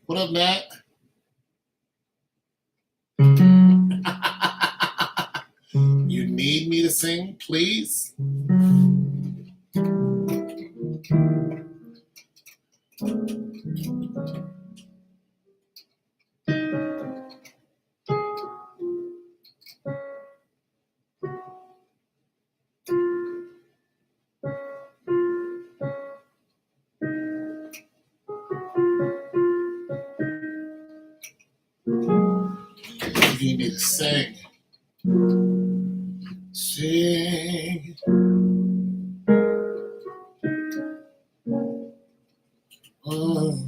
What up, Matt? You need me to sing, please? You need me to sing. Sing. Oh.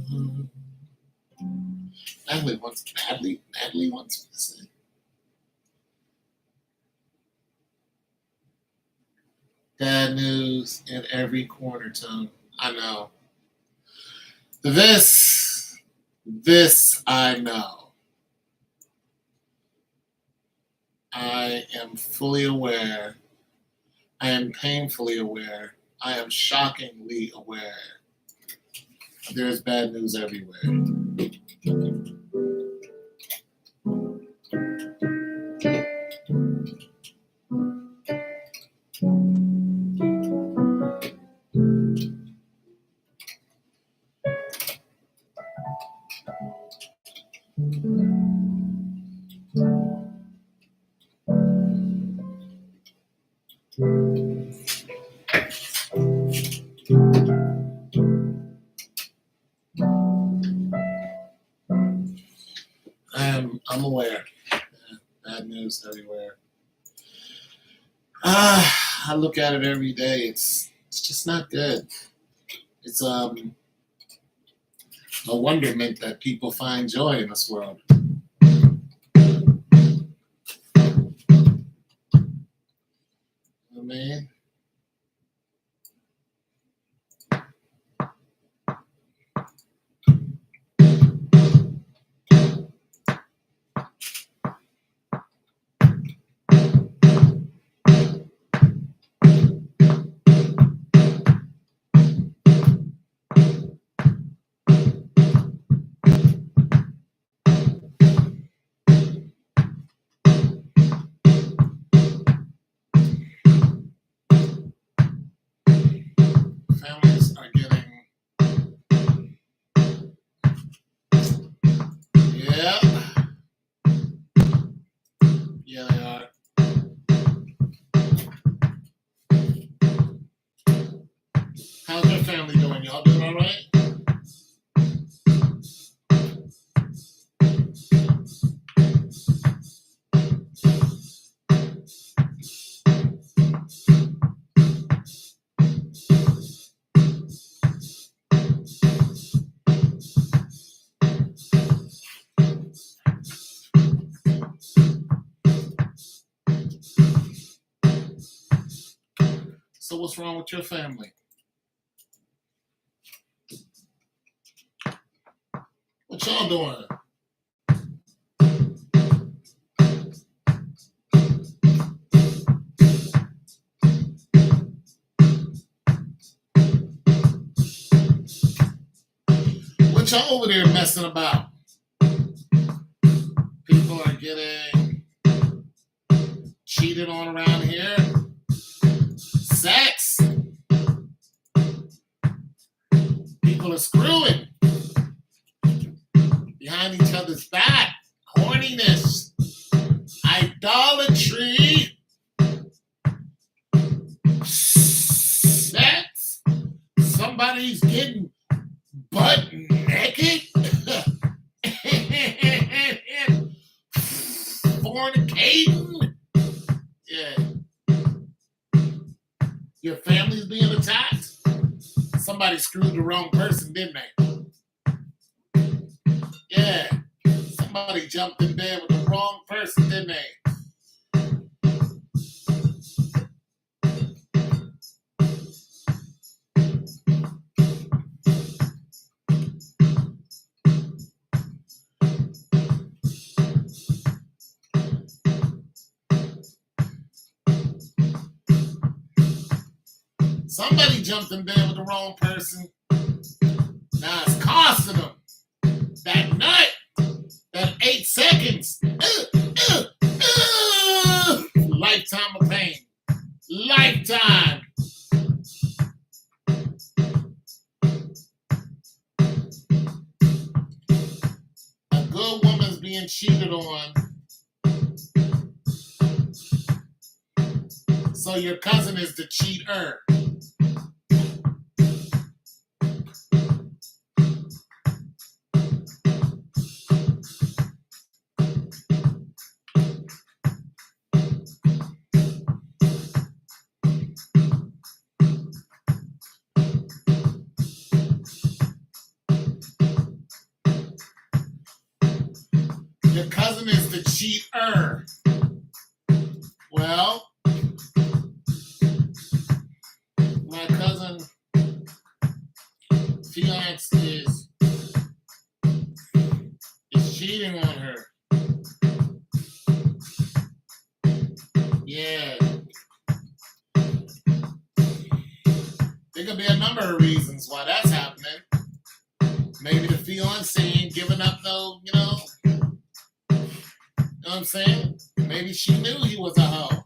Natalie wants me to sing. Bad news in every corner, Tone. I know. This I know. I am fully aware. I am painfully aware. I am shockingly aware. There's bad news everywhere. I'm aware. Bad news everywhere. I look at it every day. It's just not good. It's a wonderment that people find joy in this world. I mean, families are getting, yeah, they are. How's your family doing? Y'all doing all right? So what's wrong with your family? What y'all doing? What y'all over there messing about? People are getting cheated on around here. Sex. People are screwing behind each other's back. Horniness. Idolatry. Sex. Somebody's getting butt naked. Fornicating. Yeah. Your family's being attacked. Somebody screwed the wrong person, didn't they? Yeah. Somebody jumped in bed with the wrong person, didn't they? Somebody jumped in bed with the wrong person. Now it's costing them. That nut, that 8 seconds. Lifetime of pain. Lifetime. A good woman's being cheated on. So your cousin is the cheater. Your cousin is the cheater. Well, my cousin fiance is cheating on her. Yeah. There could be a number of reasons why that's happening. Maybe the fiance ain't giving up no, you know what I'm saying? Maybe she knew he was a hoe.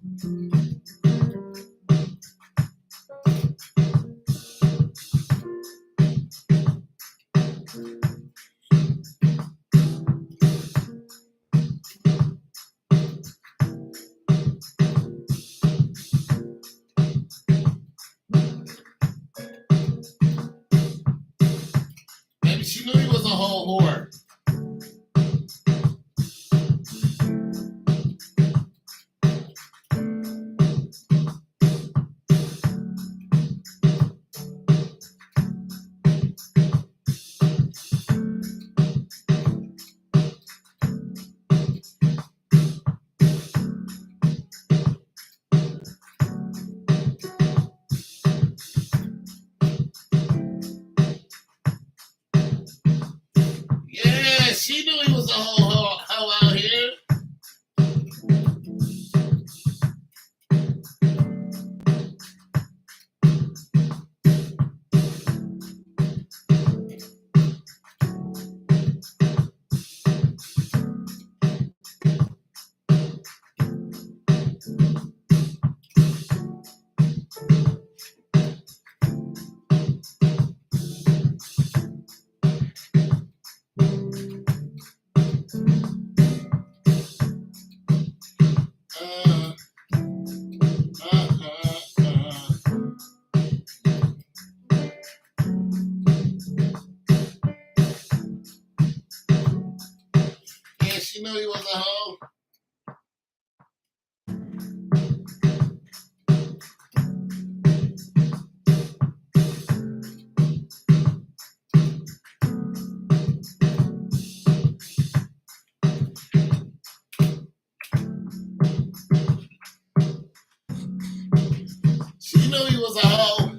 Maybe she knew he was a whole whore. Yeah, she knew he was a whole hoe out here. Yeah, she knew he was a hoe. She knew he was a hoe.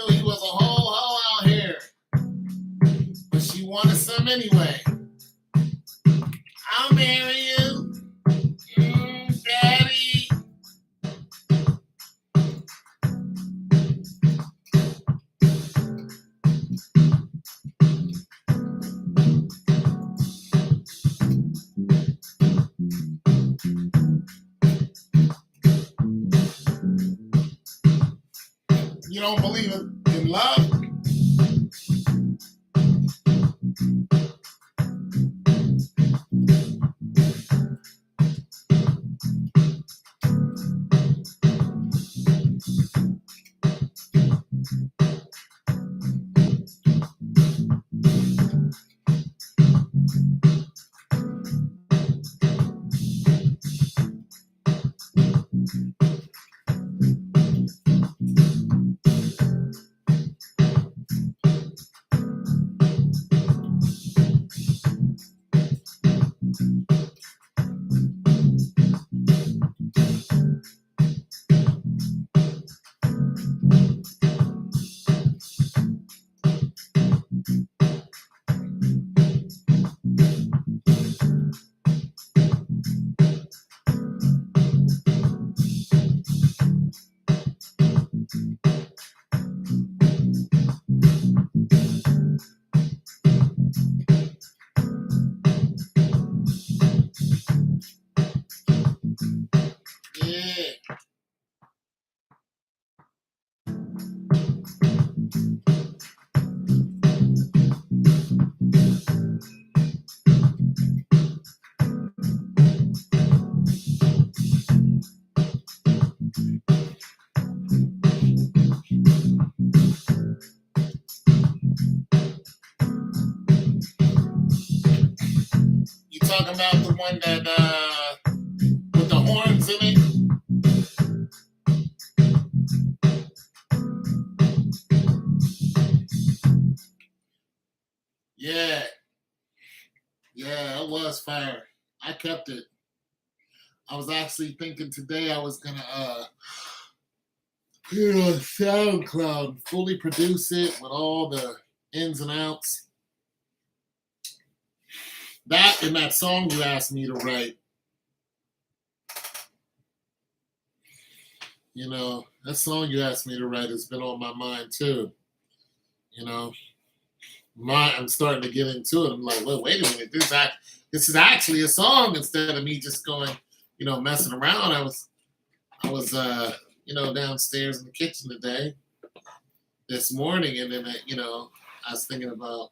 knew he was a whole hoe out here. But she wanted some anyway. I'll marry you, daddy. You don't believe in love? Yeah. You talking about the one that with the horns in it? Yeah. Yeah, it was fire. I kept it. I was actually thinking today I was gonna put it on SoundCloud and fully produce it with all the ins and outs. That and that song you asked me to write. You know, that song you asked me to write has been on my mind too. You know, I'm starting to get into it. I'm like, well, wait a minute, this is actually a song instead of me just going, messing around. I was downstairs in the kitchen today, this morning, and then I was thinking about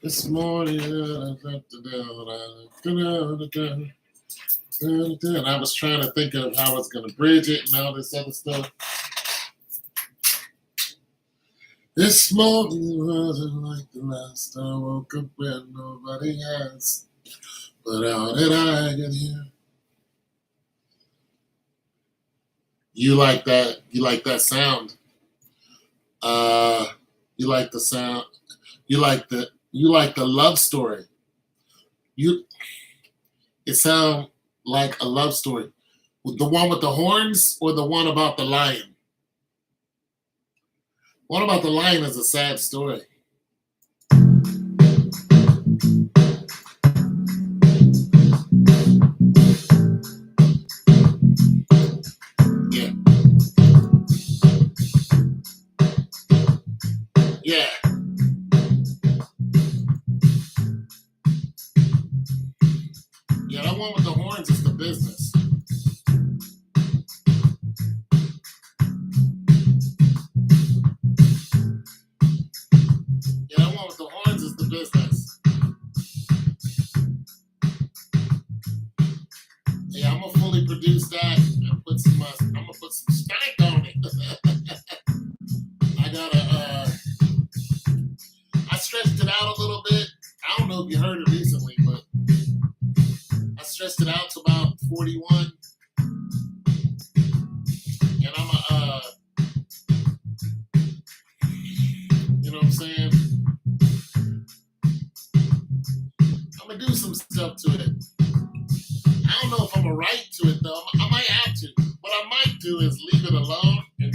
this morning, and I was trying to think of how I was going to bridge it and all this other stuff. This morning wasn't like the last. I woke up when nobody has. But how did I get here? You like that? You like that sound? You like the sound? You like the love story? It sounds like a love story. The one with the horns or the one about the lion? One about the lion is a sad story. Yeah. Yeah. Yeah, that one with the horns is the business. Yeah, that one with the horns is the business. Yeah, I'm gonna fully produce that and put some. I'm gonna put some stank on it. I gotta. I stretched it out a little bit. I don't know if you heard it recently, but I stretched it out to about 41, and I'm you know what I'm saying? I'm gonna do some stuff to it. I don't know if I'm gonna write to it though. I might have to. What I might do is leave it alone and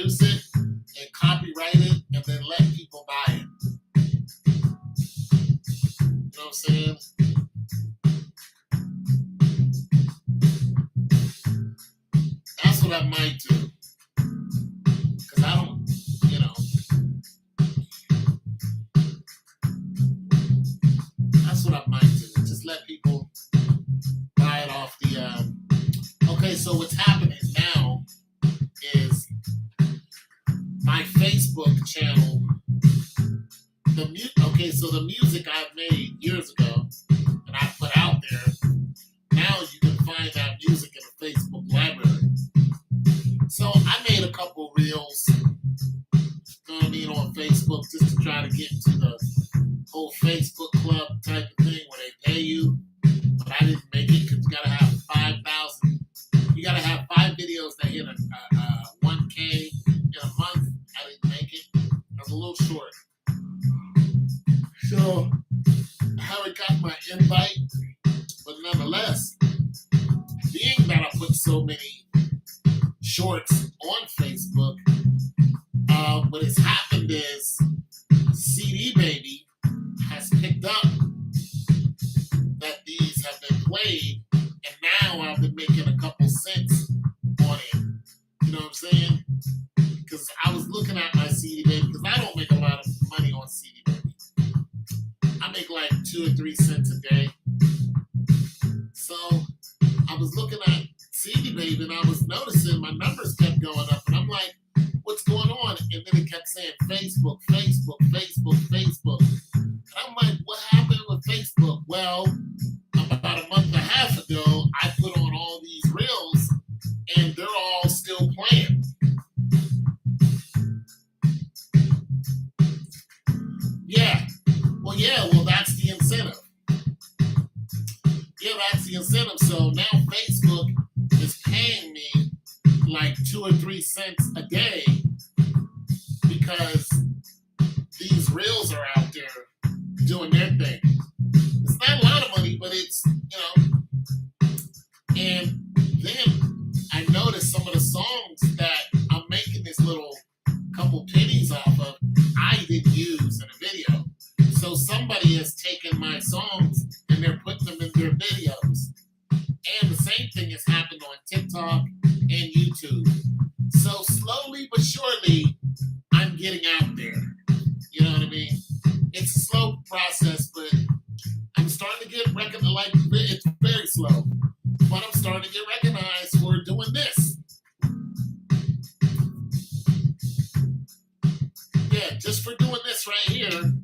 produce it and copyright it and then let people buy it. You know what I'm saying? That's what I might do. Because I don't, you know, that's what I might do. Just let people buy it off the. Okay, so what's happening now is my Facebook channel. Okay, so the music I've made years ago and I put out there, now you can find that music in a Facebook library. So I made a couple reels, you know what I mean, on Facebook just to try to get into the whole Facebook club type of thing where they pay you. But I didn't make it because you gotta have 5,000. You gotta have 5 videos that hit a 1K in a month. I didn't make it. I was a little short. So I haven't got my invite, but nonetheless, being that I put so many shorts on Facebook, what has happened is CD Baby has picked up that these have been played, and now I've been making a couple cents on it. You know what I'm saying? Because I was looking at my CD Baby, because I don't make a lot of money on CD Baby. I make like 2 or 3 cents a day. So I was looking at CD Baby and I was noticing my numbers kept going up, and I'm like, what's going on? And then it kept saying Facebook, Facebook, Facebook, Facebook. And I'm like, what happened with Facebook? Well, about a month and a half ago, I put on all these reels and they're all still playing. Yeah. Well, that's the incentive. Yeah, that's the incentive. So now Facebook is paying me like 2 or 3 cents a day because these reels are out there doing their thing. It's not a lot of money, but it's, and then I noticed some of the songs that I'm making this little couple pennies off of, I didn't use in a video. So somebody has taken my songs and they're putting them in their videos. And the same thing has happened on TikTok and YouTube. So slowly but surely, I'm getting out there. You know what I mean? It's a slow process, but I'm starting to get recognized. Like, it's very slow, but I'm starting to get recognized for doing this. Yeah, just for doing this right here,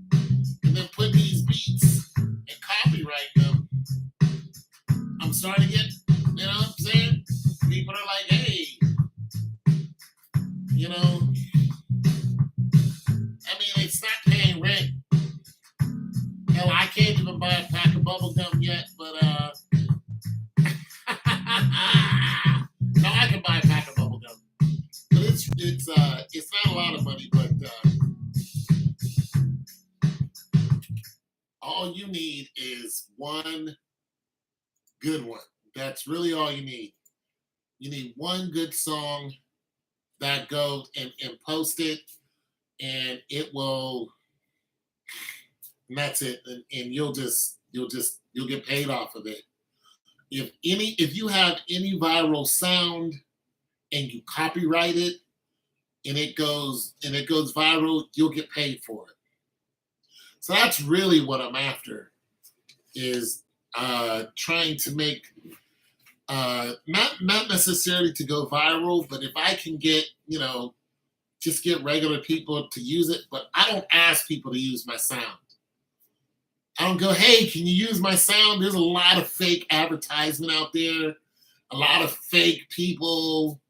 and then put these beats and copyright them. I'm starting to get, you know what I'm saying? People are like, hey, you know, I mean, it's not paying rent. Hell, I can't even buy a pack of bubble gum yet, but no, I can buy a pack of bubble gum. But it's not a lot of money, but all you need is one good one. That's really all you need. You need one good song that goes and post it, and it will. And that's it. And you'll get paid off of it. If you have any viral sound and you copyright it and it goes viral, you'll get paid for it. So that's really what I'm after, is trying to make not necessarily to go viral, but if I can get, just get regular people to use it. But I don't ask people to use my sound. I don't go, hey, can you use my sound? There's a lot of fake advertisement out there, a lot of fake people.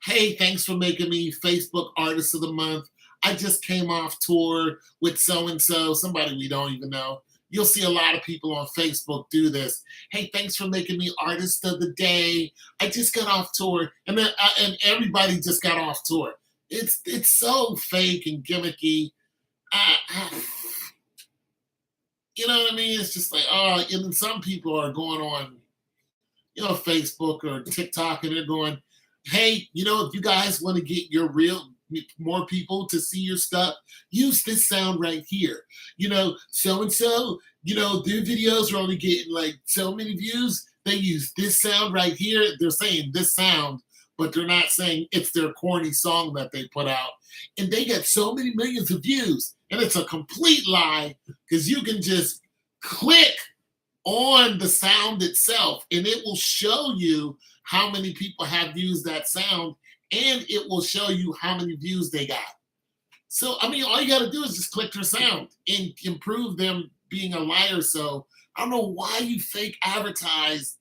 Hey, thanks for making me Facebook Artist of the Month. I just came off tour with so-and-so, somebody we don't even know. You'll see a lot of people on Facebook do this. Hey, thanks for making me Artist of the Day. I just got off tour. And then and everybody just got off tour. It's so fake and gimmicky. You know what I mean? It's just like, oh, and then some people are going on, Facebook or TikTok, and they're going, hey, if you guys want to get your real more people to see your stuff, use this sound right here. So and so, their videos are only getting like so many views. They use this sound right here. They're saying this sound, but they're not saying it's their corny song that they put out. And they get so many millions of views. And it's a complete lie because you can just click on the sound itself and it will show you how many people have used that sound and it will show you how many views they got. So, I mean, all you got to do is just click their sound and improve them being a liar. So, I don't know why you fake advertise,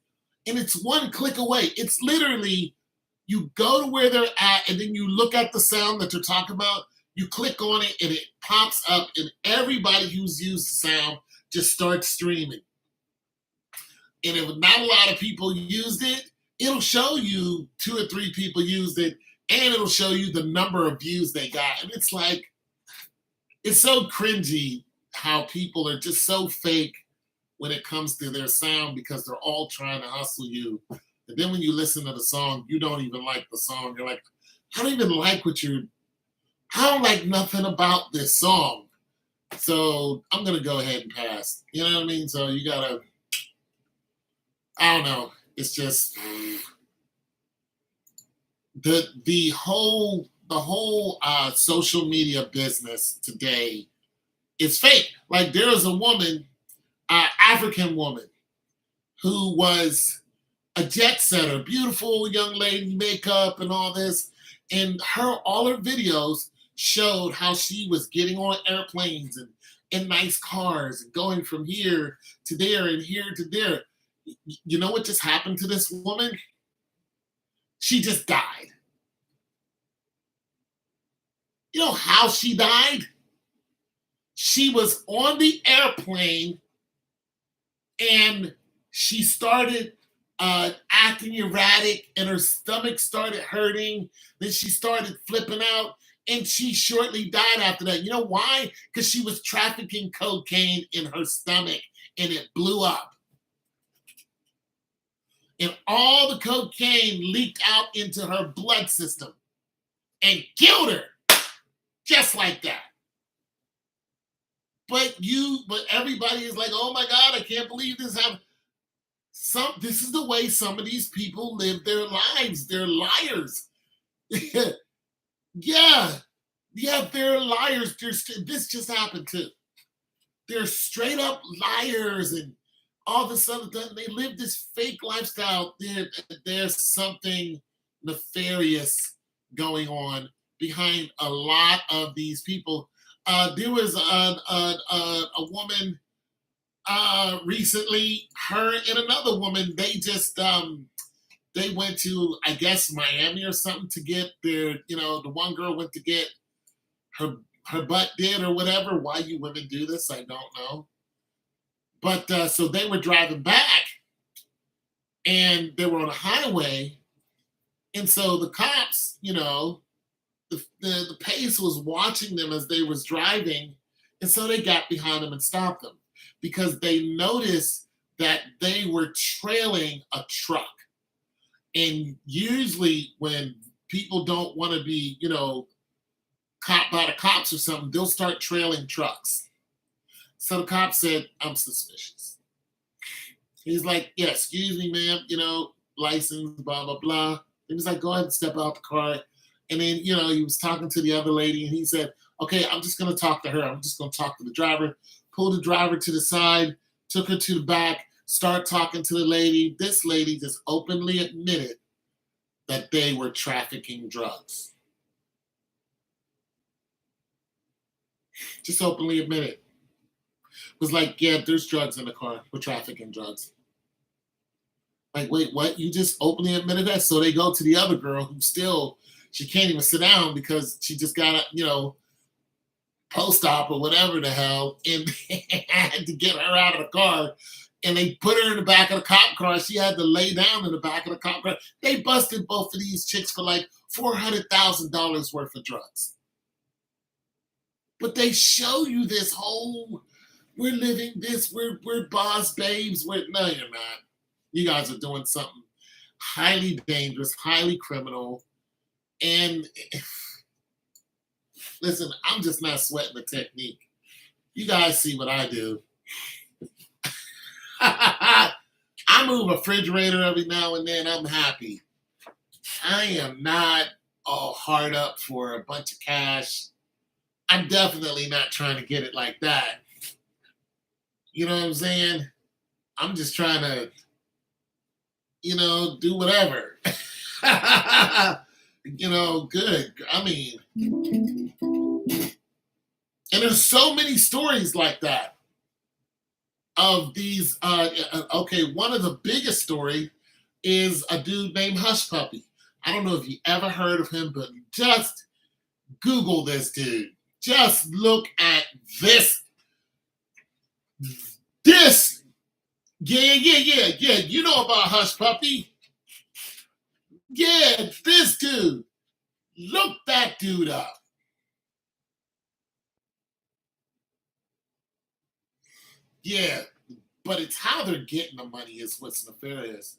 and it's one click away. It's literally you go to where they're at, and then you look at the sound that they're talking about. You click on it, and it pops up, and everybody who's used the sound just starts streaming. And if not a lot of people used it, it'll show you 2 or 3 people used it, and it'll show you the number of views they got. And it's like, it's so cringy how people are just so fake when it comes to their sound because they're all trying to hustle you. And then when you listen to the song, you don't even like the song. You're like, I don't even like I don't like nothing about this song. So I'm going to go ahead and pass. You know what I mean? So you got to, I don't know. It's just the whole social media business today is fake. Like there was a woman, African woman, who was a jet setter, beautiful young lady, makeup and all this, and all her videos showed how she was getting on airplanes and in nice cars and going from here to there and here to there. You know what just happened to this woman? She just died. You know how she died? She was on the airplane and she started acting erratic and her stomach started hurting. Then she started flipping out and she shortly died after that. You know why? Because she was trafficking cocaine in her stomach and it blew up. And all the cocaine leaked out into her blood system and killed her just like that. But everybody is like, oh my God, I can't believe this happened. This is the way some of these people live their lives. They're liars. Yeah, they're liars. This just happened too. They're straight up liars and all of a sudden they live this fake lifestyle. There's something nefarious going on behind a lot of these people. There was a woman recently, her and another woman, they went to, I guess, Miami or something to get the one girl went to get her butt did or whatever. Why you women do this, I don't know. But so they were driving back and they were on a highway. And so the cops, the pace was watching them as they was driving. And so they got behind them and stopped them because they noticed that they were trailing a truck. And usually when people don't want to be, caught by the cops or something, they'll start trailing trucks. So the cop said, I'm suspicious. He's like, yeah, excuse me, ma'am, license, blah, blah, blah. He was like, go ahead and step out the car. And then, he was talking to the other lady and he said, okay, I'm just going to talk to her. I'm just going to talk to the driver. Pulled the driver to the side, took her to the back, start talking to the lady. This lady just openly admitted that they were trafficking drugs. Just openly admitted. Was like, yeah, there's drugs in the car. We're trafficking drugs. Like, wait, what? You just openly admitted that? So they go to the other girl who she can't even sit down because she just got a, post-op or whatever the hell, and they had to get her out of the car. And they put her in the back of the cop car. She had to lay down in the back of the cop car. They busted both of these chicks for like $400,000 worth of drugs. But they show you this whole, we're living this, we're boss babes. No, you're not. You guys are doing something highly dangerous, highly criminal. And Listen, I'm just not sweating the technique. You guys see what I do. I move a refrigerator every now and then. I'm happy. I am not all hard up for a bunch of cash. I'm definitely not trying to get it like that. You know what I'm saying? I'm just trying to, do whatever. Good. I mean, and there's so many stories like that of these. Okay, one of the biggest story is a dude named Hush Puppy. I don't know if you ever heard of him, but just Google this dude. Just look at this. This. Yeah. You know about Hush Puppy. Yeah, this dude. Look that dude up. Yeah, but it's how they're getting the money is what's nefarious.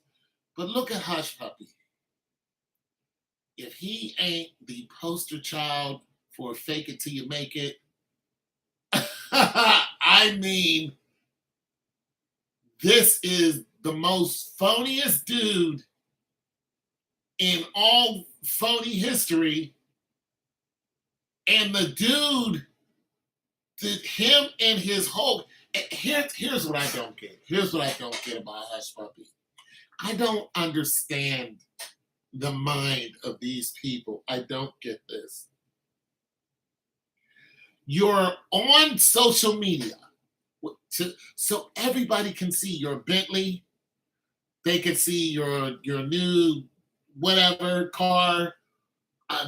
But look at Hush Puppy. If he ain't the poster child for fake it till you make it, I mean, this is the most phoniest dude in all phony history. And the dude, him and his whole, here's what I don't get. Here's what I don't get about Hush Puppy. I don't understand the mind of these people. I don't get this. You're on social media so everybody can see your Bentley. They can see your new whatever car.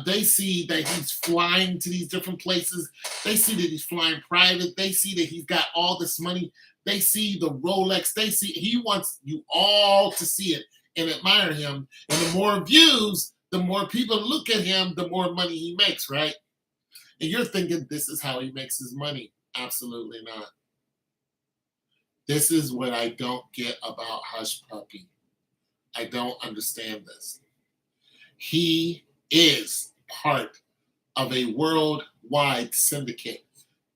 They see that he's flying to these different places. They see that he's flying private. They see that he's got all this money. They see the Rolex. They see he wants you all to see it and admire him. And the more views, the more people look at him, the more money he makes, right? And you're thinking this is how he makes his money. Absolutely not. This is what I don't get about Hush Puppy. I don't understand this. He is part of a worldwide syndicate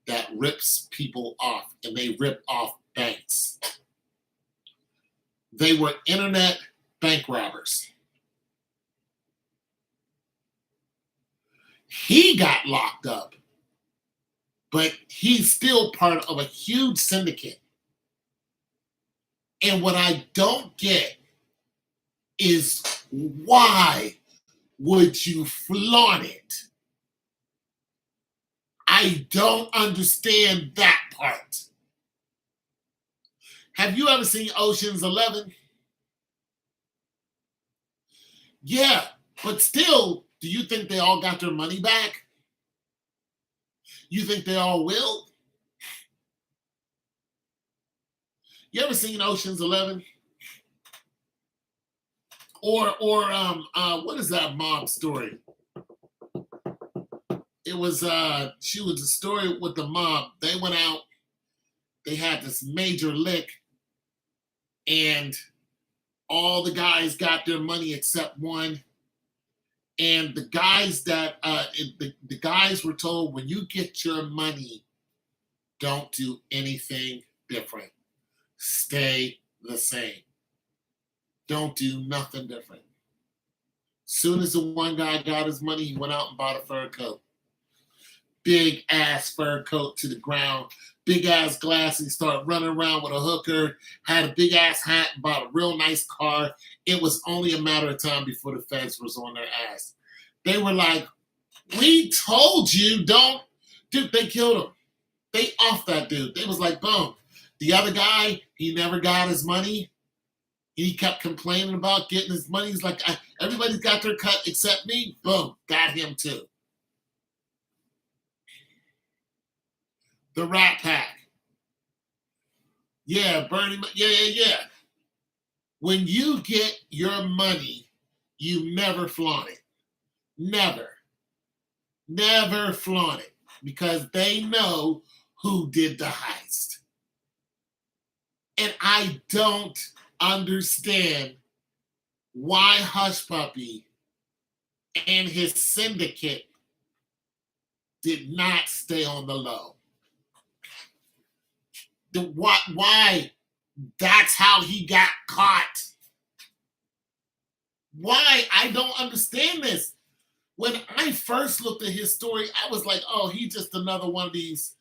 that rips people off, and they rip off banks. They were internet bank robbers. He got locked up, but he's still part of a huge syndicate. And what I don't get is why would you flaunt it? I don't understand that part. Have you ever seen Ocean's 11? Yeah, but still, do you think they all got their money back? You think they all will? You ever seen Ocean's 11? Or what is that mob story? It was she was a story with the mob. They went out, they had this major lick, and all the guys got their money except one. And the guys the guys were told, when you get your money, don't do anything different. Stay the same. Don't do nothing different. Soon as the one guy got his money, he went out and bought a fur coat. Big ass fur coat to the ground, big ass glasses, started running around with a hooker, had a big ass hat, bought a real nice car. It was only a matter of time before the feds was on their ass. They were like, we told you don't. Dude, they killed him. They off that dude. They was like, boom. The other guy, he never got his money. He kept complaining about getting his money. He's like, everybody's got their cut except me. Boom, got him too. The Rat Pack. Yeah, Bernie. Yeah. When you get your money, you never flaunt it. Never flaunt it, because they know who did the heist. And I don't understand why Hush Puppy and his syndicate did not stay on the low. Why? That's how he got caught. Why? I don't understand this. When I first looked at his story, I was like, oh, he's just another one of these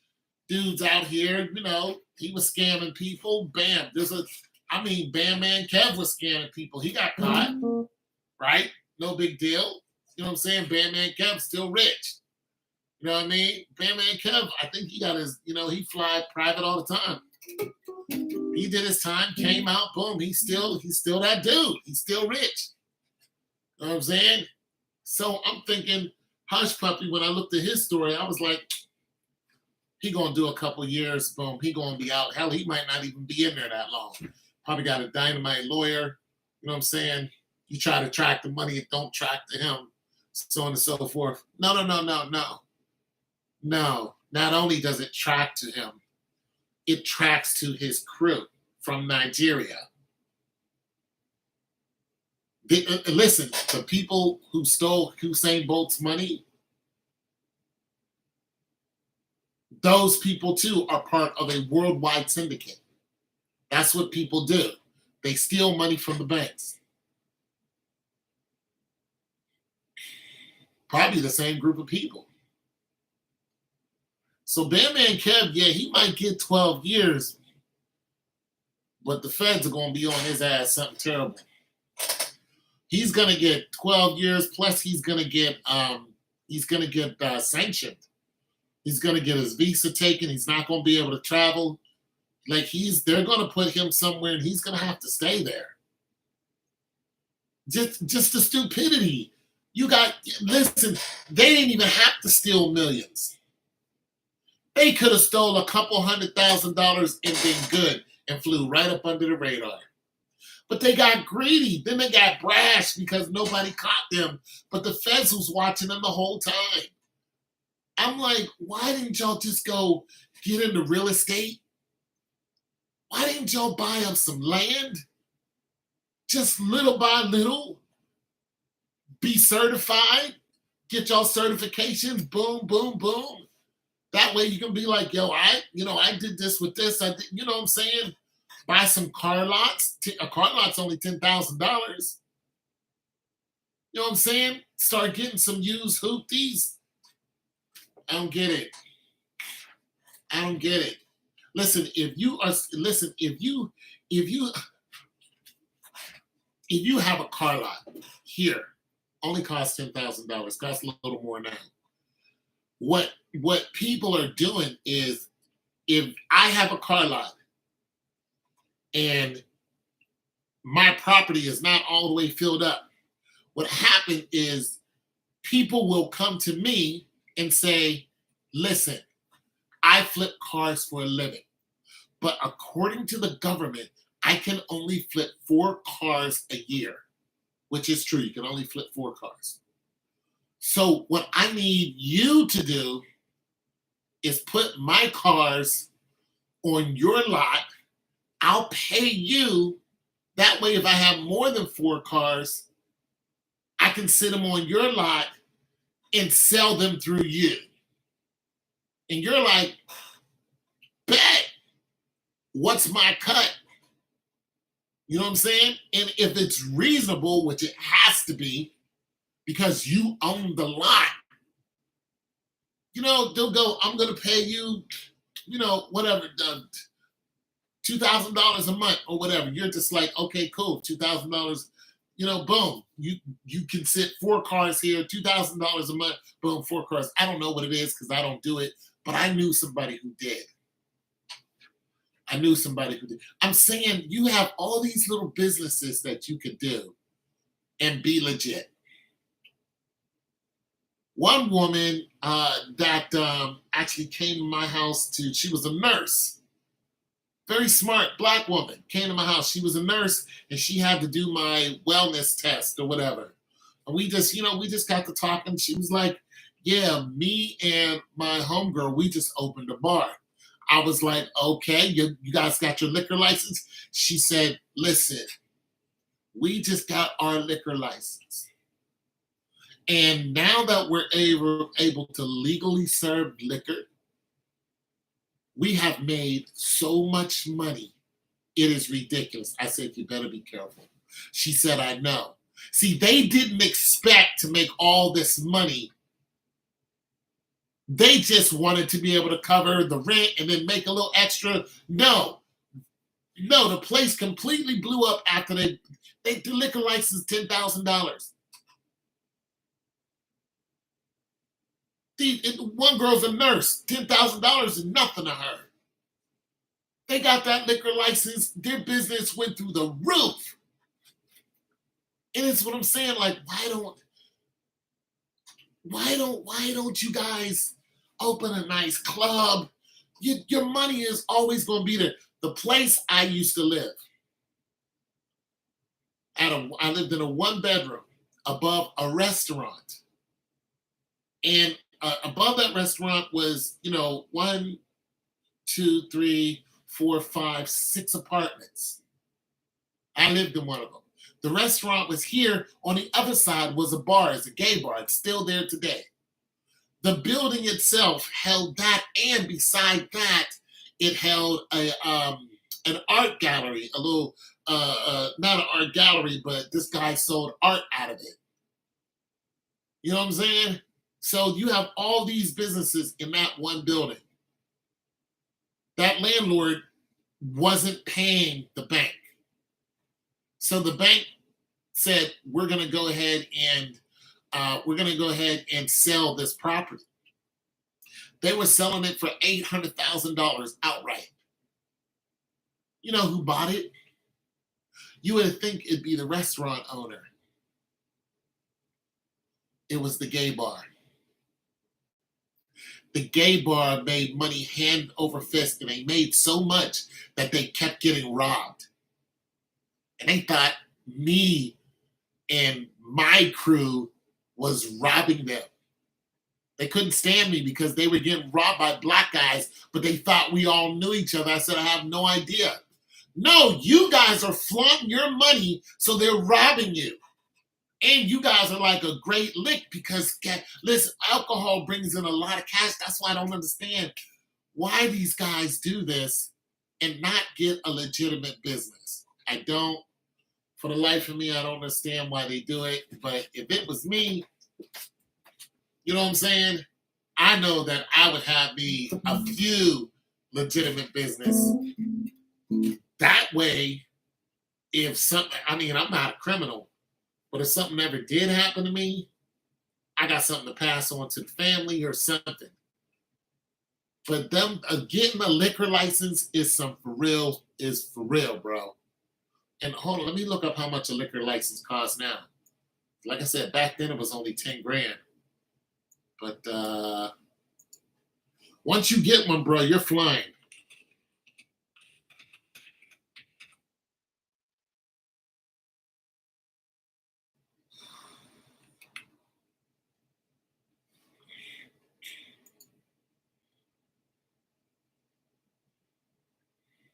dudes out here. He was scamming people. Bam. Bam Man Kev was scamming people. He got caught, right? No big deal. You know what I'm saying? Bam Man Kev still rich. You know what I mean? Bam Man Kev, I think he got his, he fly private all the time. He did his time, came out, boom. He's still that dude. He's still rich. You know what I'm saying? So I'm thinking, Hush Puppy, when I looked at his story, I was like, he gonna do a couple years, boom, he gonna be out. Hell, he might not even be in there that long. Probably got a dynamite lawyer. You know what I'm saying? You try to track the money, it don't track to him, so on and so forth. No. Not only does it track to him, it tracks to his crew from Nigeria. Listen, the people who stole Usain Bolt's money, those people too are part of a worldwide syndicate. That's what people do. They steal money from the banks. Probably the same group of people. So Bam Man Kev, yeah, he might get 12 years, but the feds are going to be on his ass something terrible. He's going to get 12 years, plus he's going to get sanctioned. He's going to get his visa taken. He's not going to be able to travel. They're going to put him somewhere and he's going to have to stay there. Just the stupidity. Listen, they didn't even have to steal millions. They could have stole a couple $100,000 and been good and flew right up under the radar. But they got greedy. Then they got brash because nobody caught them. But the feds was watching them the whole time. I'm like, why didn't y'all just go get into real estate? Why didn't y'all buy up some land? Just little by little. Be certified. Get y'all certifications. Boom, boom, boom. That way you can be like, yo, I did this with this. I did, you know what I'm saying? Buy some car lots. A car lot's only $10,000. You know what I'm saying? Start getting some used hoopties. I don't get it. Listen, if you have a car lot here, only costs $10,000. Costs a little more now. What people are doing is, if I have a car lot and my property is not all the way filled up, what happened is people will come to me and say, listen, I flip cars for a living, but according to the government, I can only flip 4 cars a year, which is true. You can only flip 4 cars. So what I need you to do is put my cars on your lot. I'll pay you. That way, if I have more than 4 cars, I can sit them on your lot and sell them through you. And you're like, bet, what's my cut? You know what I'm saying? And if it's reasonable, which it has to be, because you own the lot, they'll go, I'm going to pay you, whatever, $2,000 a month or whatever. You're just like, okay, cool, $2,000, boom. You can sit 4 cars here, $2,000 a month, boom, 4 cars. I don't know what it is because I don't do it, but I knew somebody who did. I'm saying you have all these little businesses that you could do and be legit. One woman that actually came to my house she was a nurse, very smart Black woman, came to my house. She was a nurse and she had to do my wellness test or whatever. And we just got to talking. She was like, yeah, me and my homegirl, we just opened a bar. I was like, okay, you guys got your liquor license? She said, listen, we just got our liquor license. And now that we're able to legally serve liquor, we have made so much money. It is ridiculous. I said, you better be careful. She said, I know. See, they didn't expect to make all this money. They just wanted to be able to cover the rent and then make a little extra. No, no, the place completely blew up after the liquor license $10,000. One girl's a nurse. $10,000 is nothing to her. They got that liquor license. Their business went through the roof. And it's what I'm saying. Like, why don't you guys open a nice club? Your money is always going to be there. The place I used to live, I lived in a 1-bedroom above a restaurant. And above that restaurant was, 1, 2, 3, 4, 5, 6 apartments. I lived in one of them. The restaurant was here. On the other side was a bar. It's a gay bar. It's still there today. The building itself held that, and beside that, it held an art gallery, a little, not an art gallery, but this guy sold art out of it. You know what I'm saying? So you have all these businesses in that one building. That landlord wasn't paying the bank. So the bank said, we're going to go ahead and sell this property. They were selling it for $800,000 outright. You know who bought it? You would think it'd be the restaurant owner. It was the gay bar. The gay bar made money hand over fist, and they made so much that they kept getting robbed. And they thought me and my crew was robbing them. They couldn't stand me because they were getting robbed by black guys, but they thought we all knew each other. I said, I have no idea. No, you guys are flaunting your money, so they're robbing you. And you guys are like a great lick because, listen, alcohol brings in a lot of cash. That's why I don't understand why these guys do this and not get a legitimate business. I don't. For the life of me, I don't understand why they do it. But if it was me, you know what I'm saying? I know that I would have me a few legitimate business. That way, if something, I'm not a criminal, but if something ever did happen to me, I got something to pass on to the family or something. But them getting a liquor license is for real, bro. And hold on, let me look up how much a liquor license costs now. Like I said, back then it was only 10 grand. But once you get one, bro, you're flying.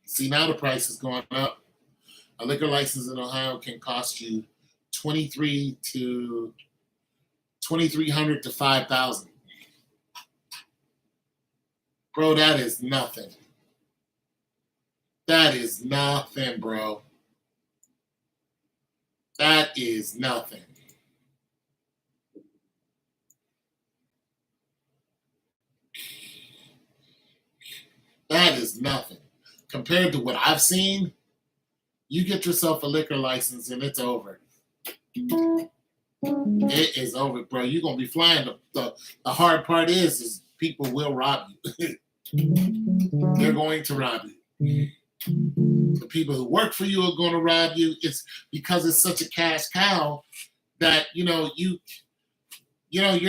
See, now the price is going up. A liquor license in Ohio can cost you $2,300 to $5,000. Bro, that is nothing. That is nothing, bro. That is nothing. That is nothing. Compared to what I've seen, you get yourself a liquor license and it's over. It is over, bro. You're going to be flying. The hard part is people will rob you. They're going to rob you. The people who work for you are going to rob you. It's because it's such a cash cow that, you're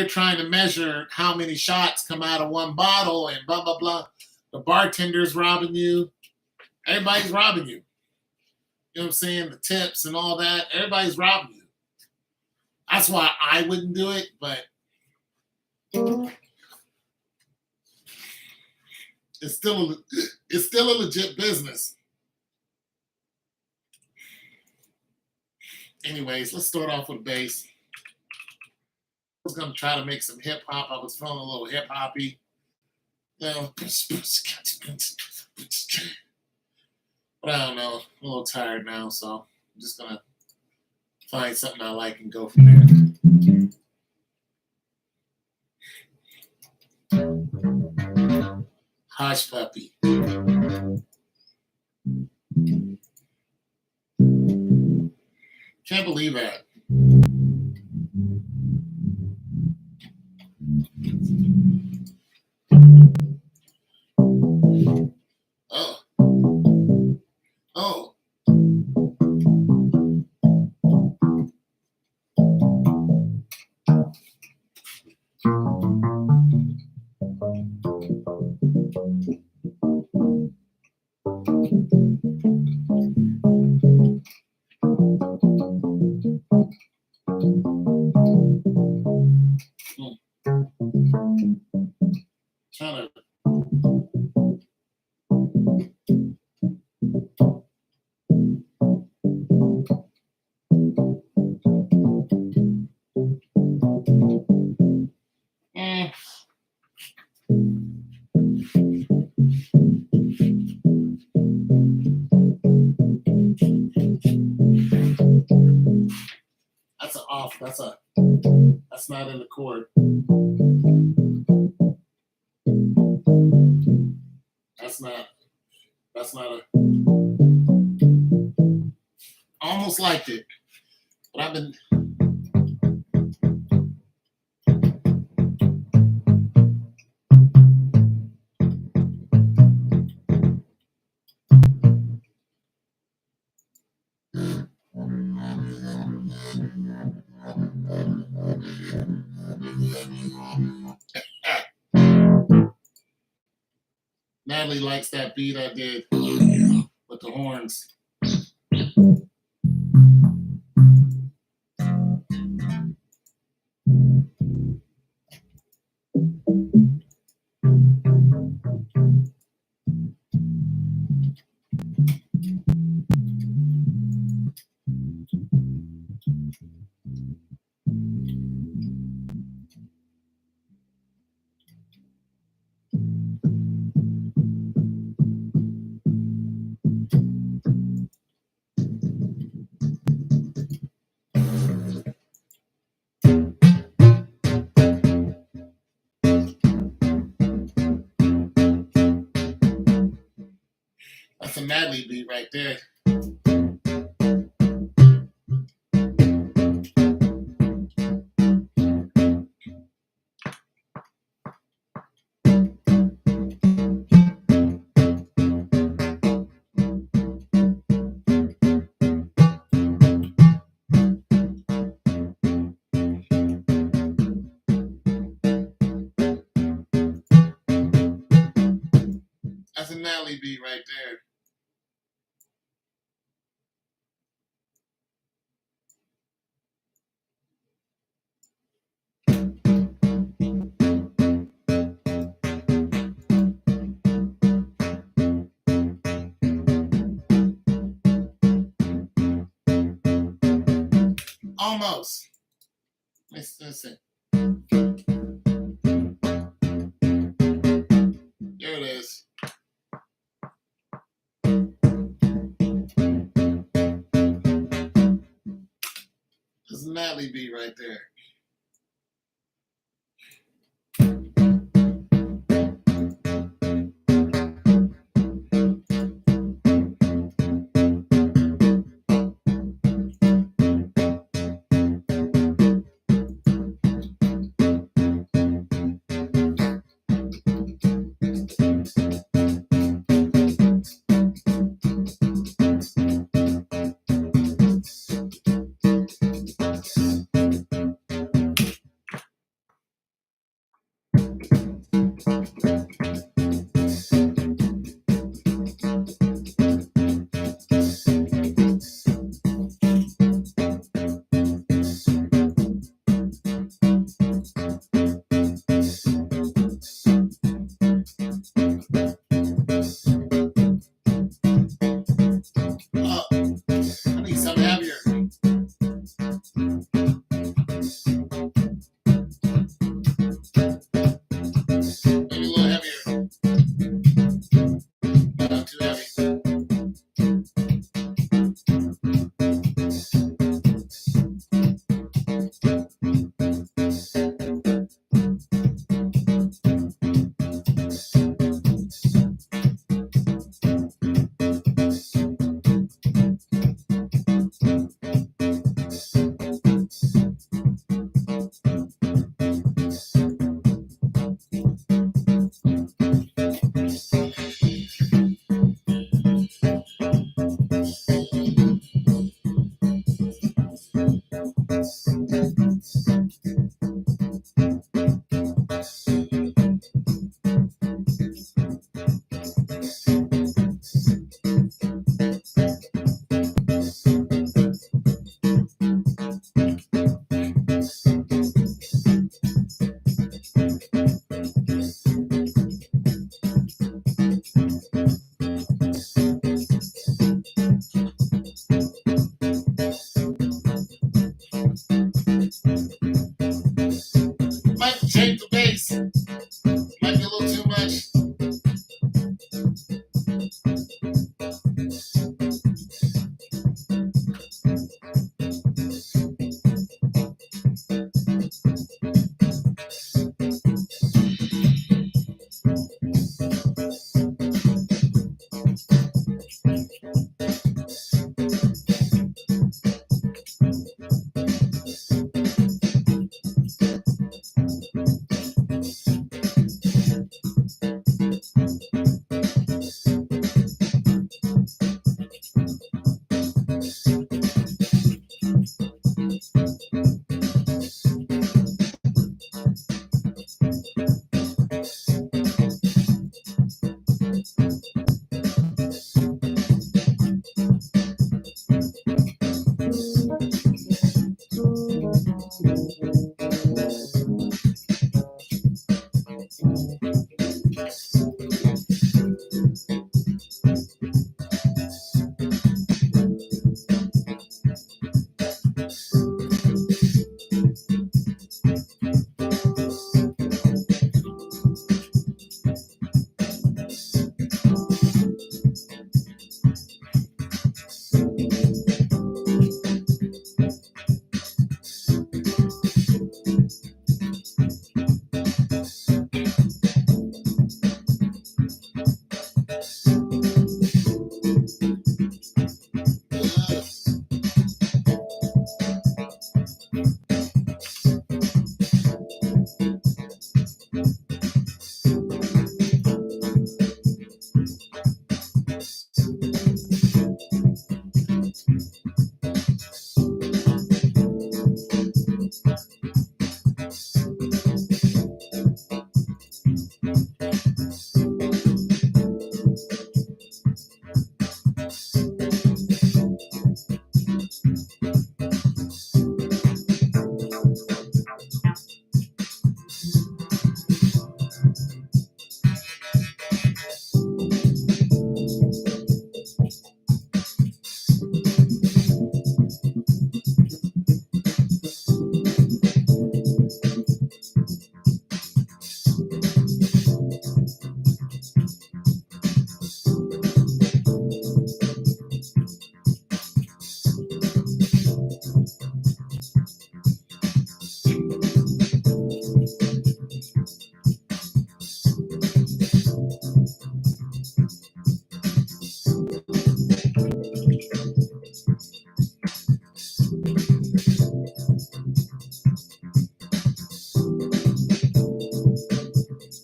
trying to measure how many shots come out of one bottle and blah, blah, blah. The bartender's robbing you. Everybody's robbing you. You know what I'm saying? The tips and all that. Everybody's robbing you. That's why I wouldn't do it, but it's still a legit business. Anyways, let's start off with bass. was gonna try to make some hip hop. I was feeling a little hip hoppy. You know, but I don't know. I'm a little tired now, so I'm just gonna find something I like and go from there. Hush puppy. Can't believe that. Oh. Oh. Trying to. That's an off. That's not in the chord. That's not a. Almost liked it, but I've been. Natalie likes that beat I did with the horns. That's a Natalie beat right there. That's a Natalie beat right there. Almost. Listen. There it is. That's a Natalie beat right there. bass. Might be a little too much.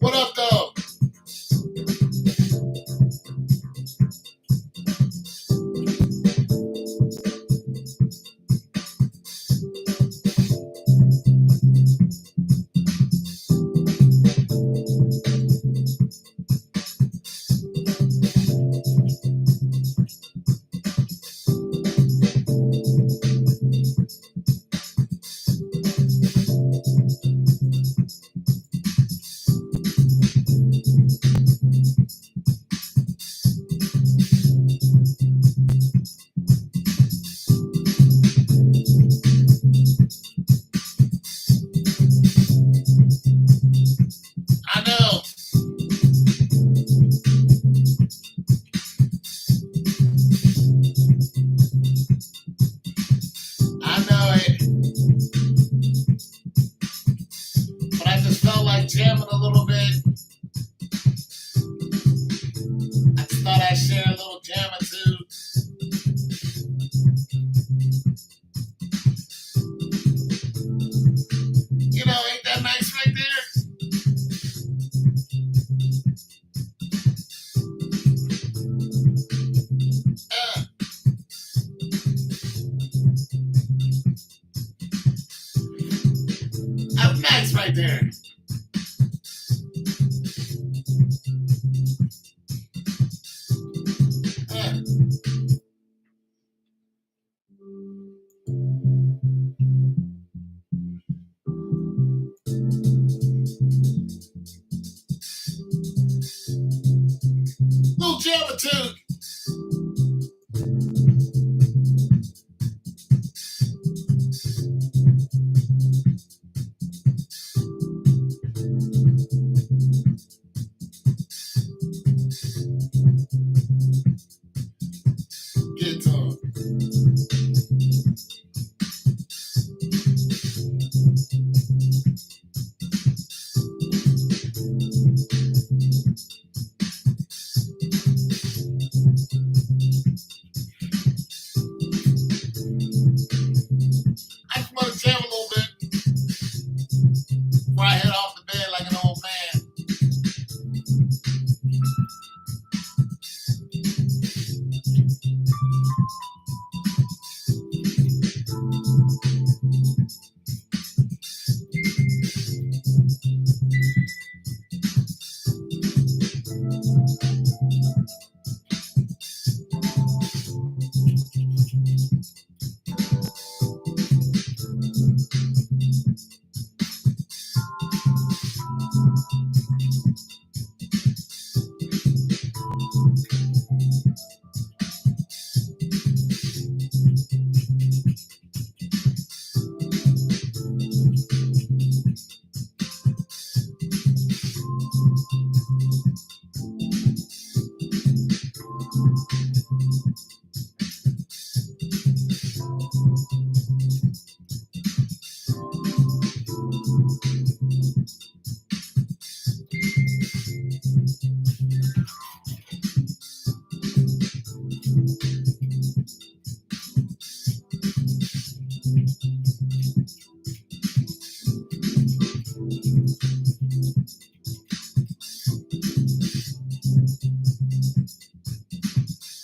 What up, though? I know. I know it. But I just felt like jamming a little bit. I just thought I'd share a little jam or two. You know, ain't that nice right there? That's nice right there. Little jam or two.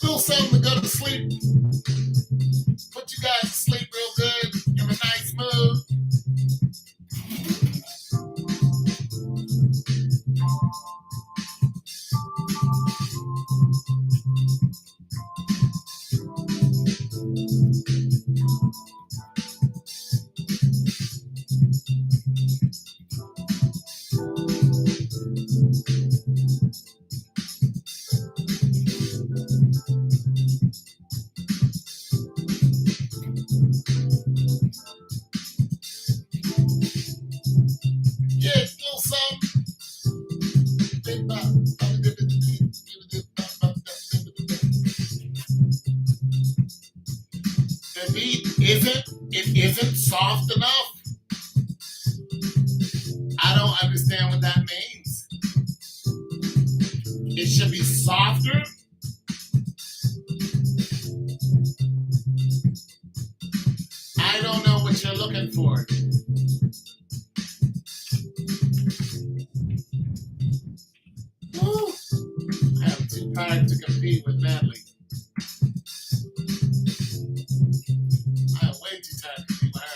Little something to go to sleep. Put you guys to sleep real good. In a nice mood. Yeah, little something. The beat isn't soft enough. I don't understand what that means. It should be softer. I don't know what you're looking for. Woo. I am too tired to compete with Natalie. I am way too tired to compete with her.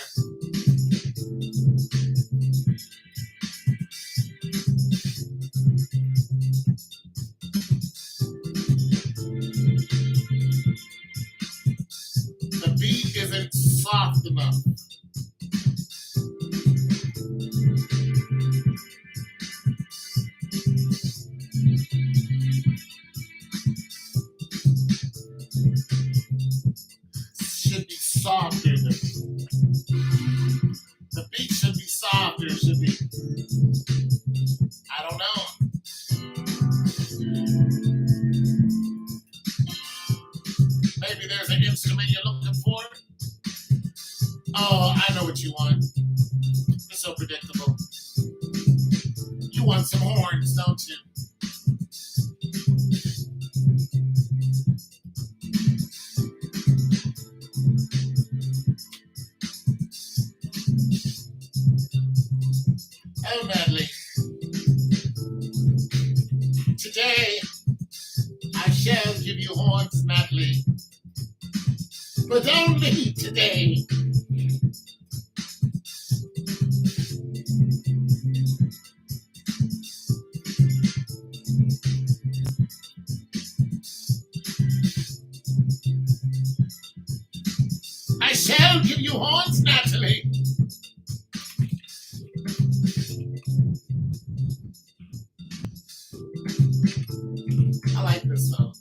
The beat isn't soft enough. Should be softer. The beat should be softer. It should be. I don't know. Maybe there's an instrument you're looking for. Oh, I know what you want. You're so predictable. You want some horns, don't you? Oh, Natalie. Today, I shall give you horns, Natalie. But only today. I shall give you horns, Natalie. I like this song.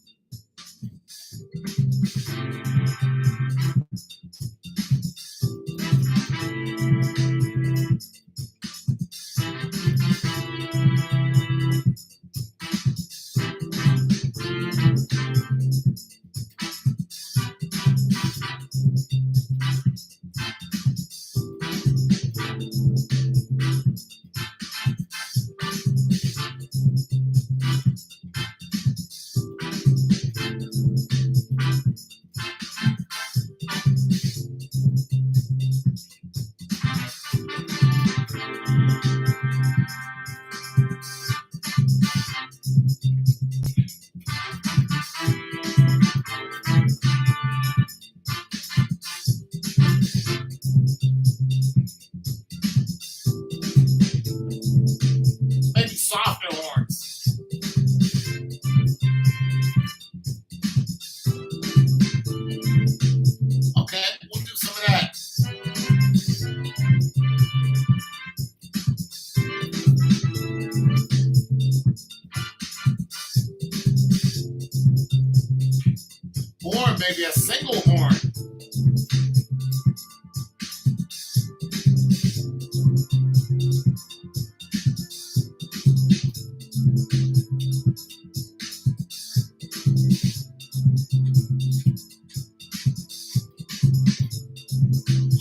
maybe a single horn.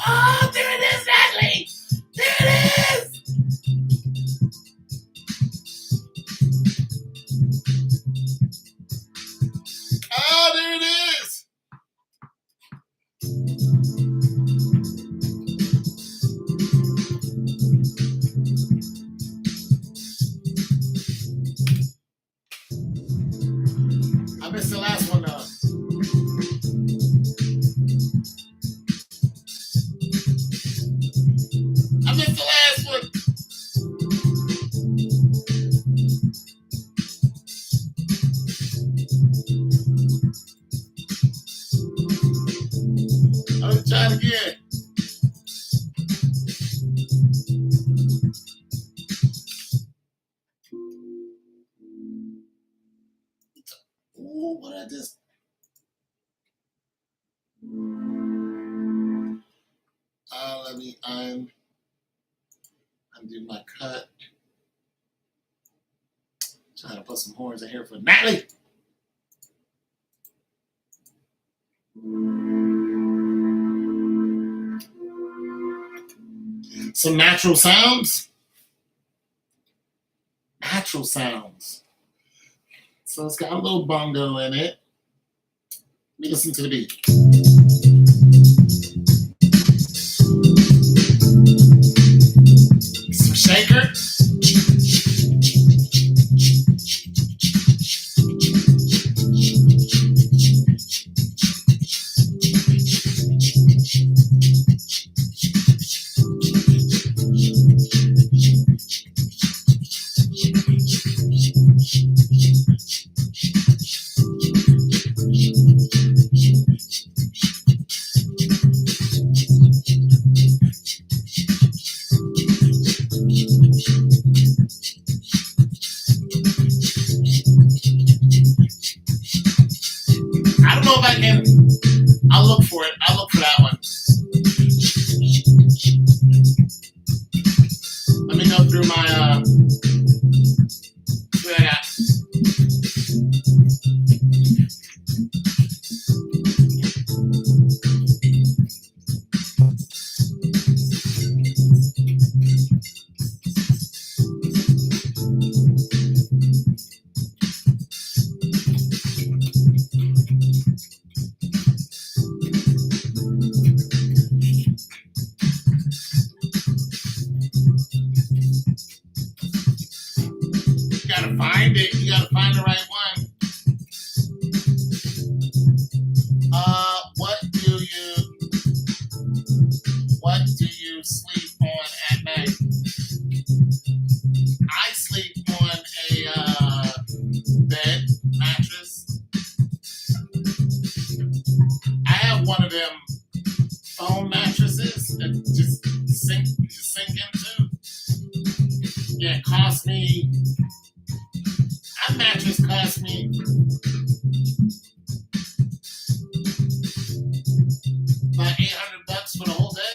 Oh, there it is, Natalie! There it is! Oh, there it is! I missed the last one though. I missed the last one. Let's try it again. Ooh, what I just. Let me undo my cut. Trying to put some horns in here for Natalie. Some natural sounds. Natural sounds. So it's got a little bongo in it. Let me listen to the beat. Some shaker. I don't know if I can. I'll look for it. I'll look for that one. Let me go through my what I got. You gotta find it. You gotta find the right one. What do you sleep on at night? I sleep on a bed mattress. I have one of them foam mattresses that just sink into. Yeah, it cost me. That mattress cost me about $800 for the whole day,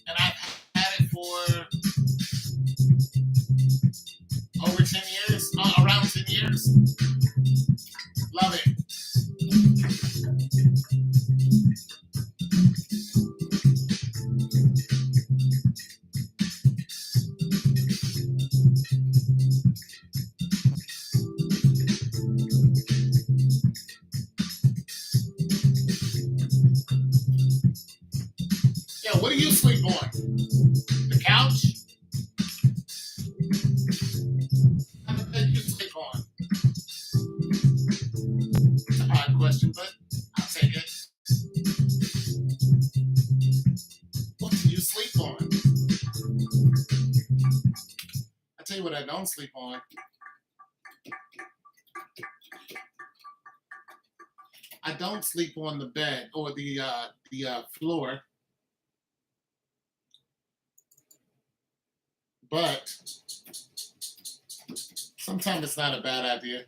and I've had it for over 10 years, around 10 years. Love it. Yeah, what do you sleep on? The couch? What do you sleep on? It's an odd question, but I'll take it. What do you sleep on? I tell you what I don't sleep on. I don't sleep on the bed or the floor, but sometimes it's not a bad idea.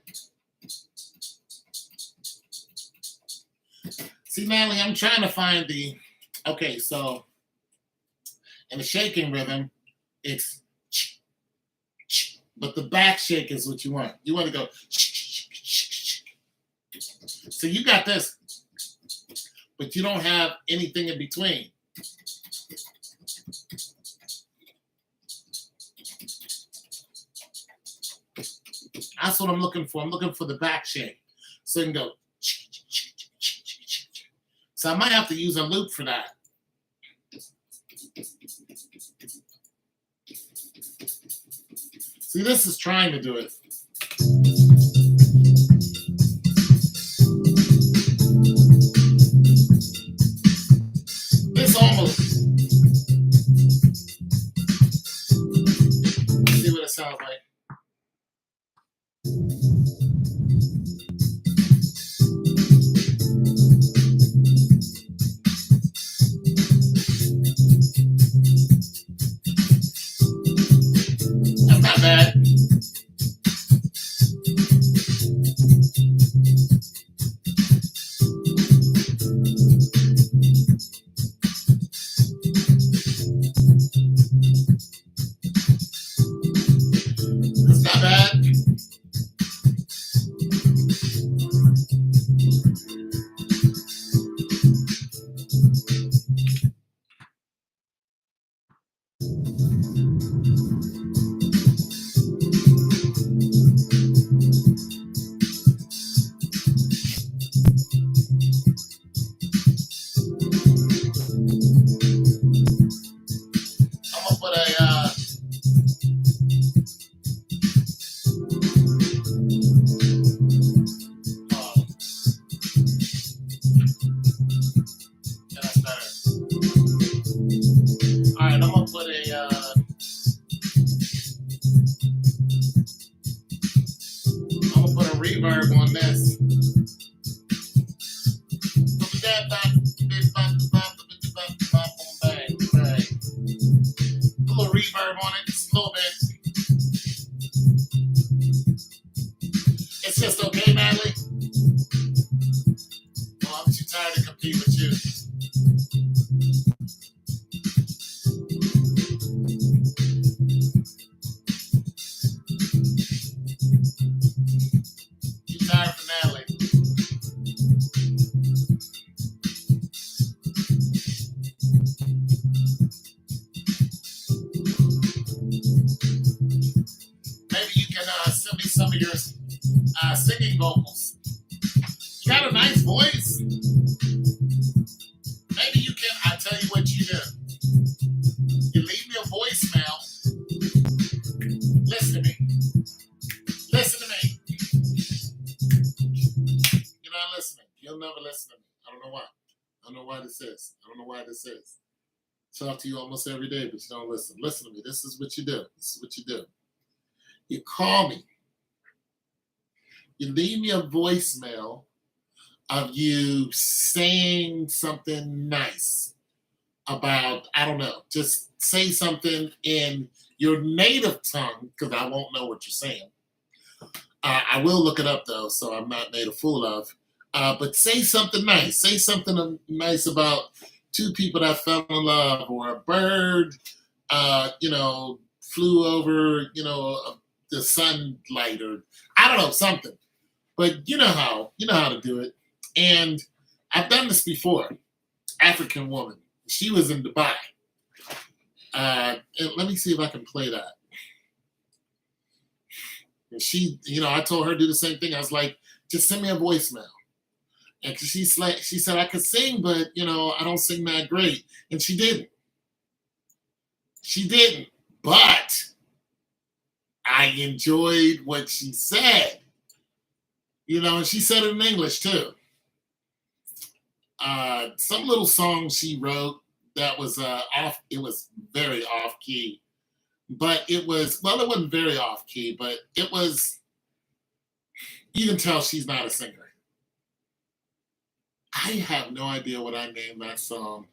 See, Natalie, I'm trying to find the. Okay, so in the shaking rhythm, it's but the back shake is what you want. You want to go. So you got this, but you don't have anything in between. That's what I'm looking for. I'm looking for the back shake. So you can go. So I might have to use a loop for that. See, this is trying to do it. This almost. Let's see what it sounds like. That's not bad. That's not bad. I'm gonna put a. Yeah, that's better. All right, I'm gonna put a. I'm gonna put a reverb on this. Right. A little reverb on it, just a little bit. It's just okay, Natalie. Well, I'm too tired to compete with you. Too tired for Natalie. Maybe you can send me some of your singing vocals. You got a nice voice. Maybe you can. I tell you what you do. You leave me a voicemail. Listen to me. Listen to me. You're not listening. You'll never listen to me. I don't know why. I don't know why this is. I don't know why this is. Talk to you almost every day, but you don't listen. Listen to me. This is what you do. This is what you do. You call me. You leave me a voicemail of you saying something nice about, I don't know, just say something in your native tongue, because I won't know what you're saying. I will look it up though, so I'm not made a fool of. But say something nice. Say something nice about two people that fell in love, or a bird, flew over, the sunlight, or I don't know, something. But you know how to do it. And I've done this before. African woman. She was in Dubai. And let me see if I can play that. And she, I told her to do the same thing. I was like, just send me a voicemail. And she said I could sing, but I don't sing that great. And she didn't. She didn't. But I enjoyed what she said. And she said it in English too. Some little song she wrote that was off. It was very off key, but it wasn't very off key, but it was. You can tell she's not a singer. I have no idea what I named that song.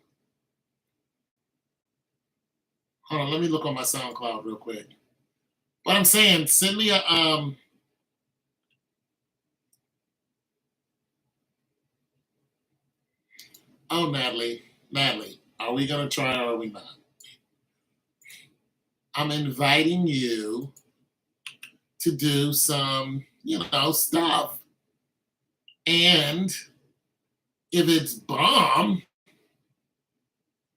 Hold on, let me look on my SoundCloud real quick. What I'm saying, send me a Oh, Natalie, are we gonna try or are we not? I'm inviting you to do some, stuff. And if it's bomb,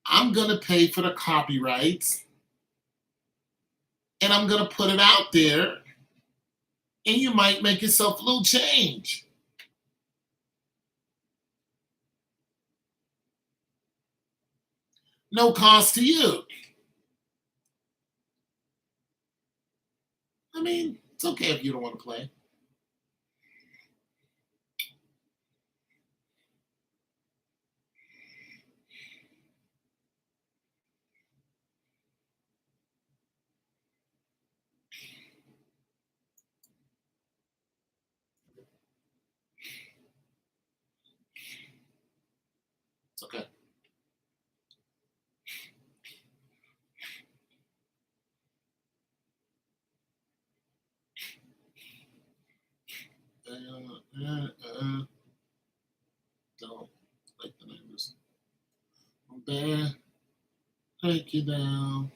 I'm gonna pay for the copyrights and I'm gonna put it out there, and you might make yourself a little change. No cost to you. I mean, it's okay if you don't want to play. It's okay. Don't like the neighbors. I'm there. Take you down.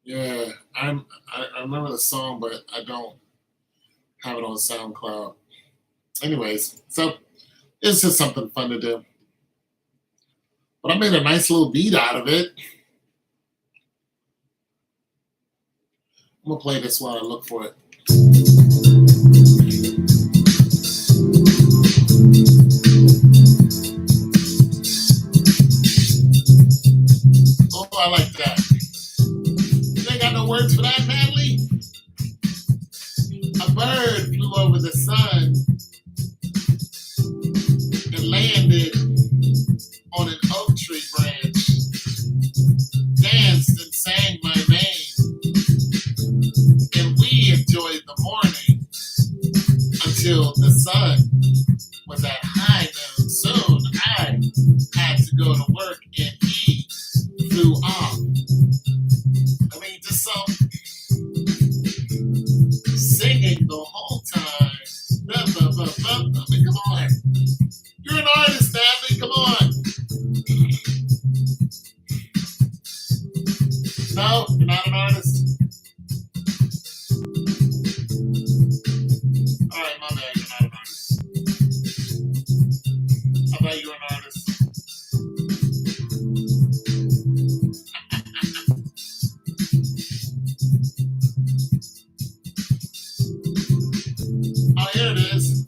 Yeah, I remember the song, but I don't have it on SoundCloud. Anyways, so it's just something fun to do. But I made a nice little beat out of it. I'm gonna play this while I look for it. Oh, I like that. You ain't got no words for that, Natalie? A bird flew over the sun and landed on an oak tree branch, danced and sang my name, and we enjoyed the morning until the sun was at high noon. Soon I had to go to work and he flew off. I mean, just some singing the whole time. I mean, come on. You're an artist, Natalie. Come on. No, you're not an artist. All right, my bad. You're not an artist. I thought you were an artist. Oh, here it is.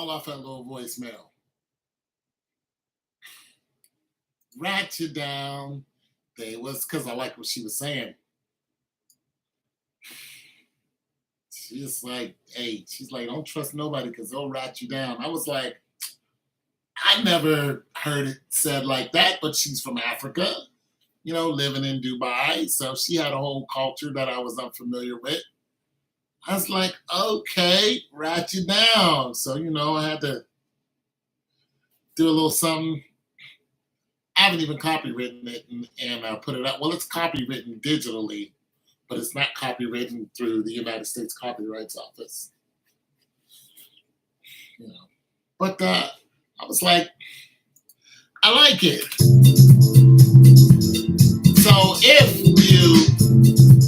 all off that little voicemail. Rat you down. They was because I like what she was saying. She's like, hey, she's like, don't trust nobody because they'll rat you down. I was like, I never heard it said like that, but she's from Africa, living in Dubai. So she had a whole culture that I was unfamiliar with. I was like, okay, rat you down. So, I had to do a little something. I haven't even copywritten it and put it up. Well, it's copywritten digitally, but it's not copywritten through the United States Copyrights Office. But I was like, I like it. So if you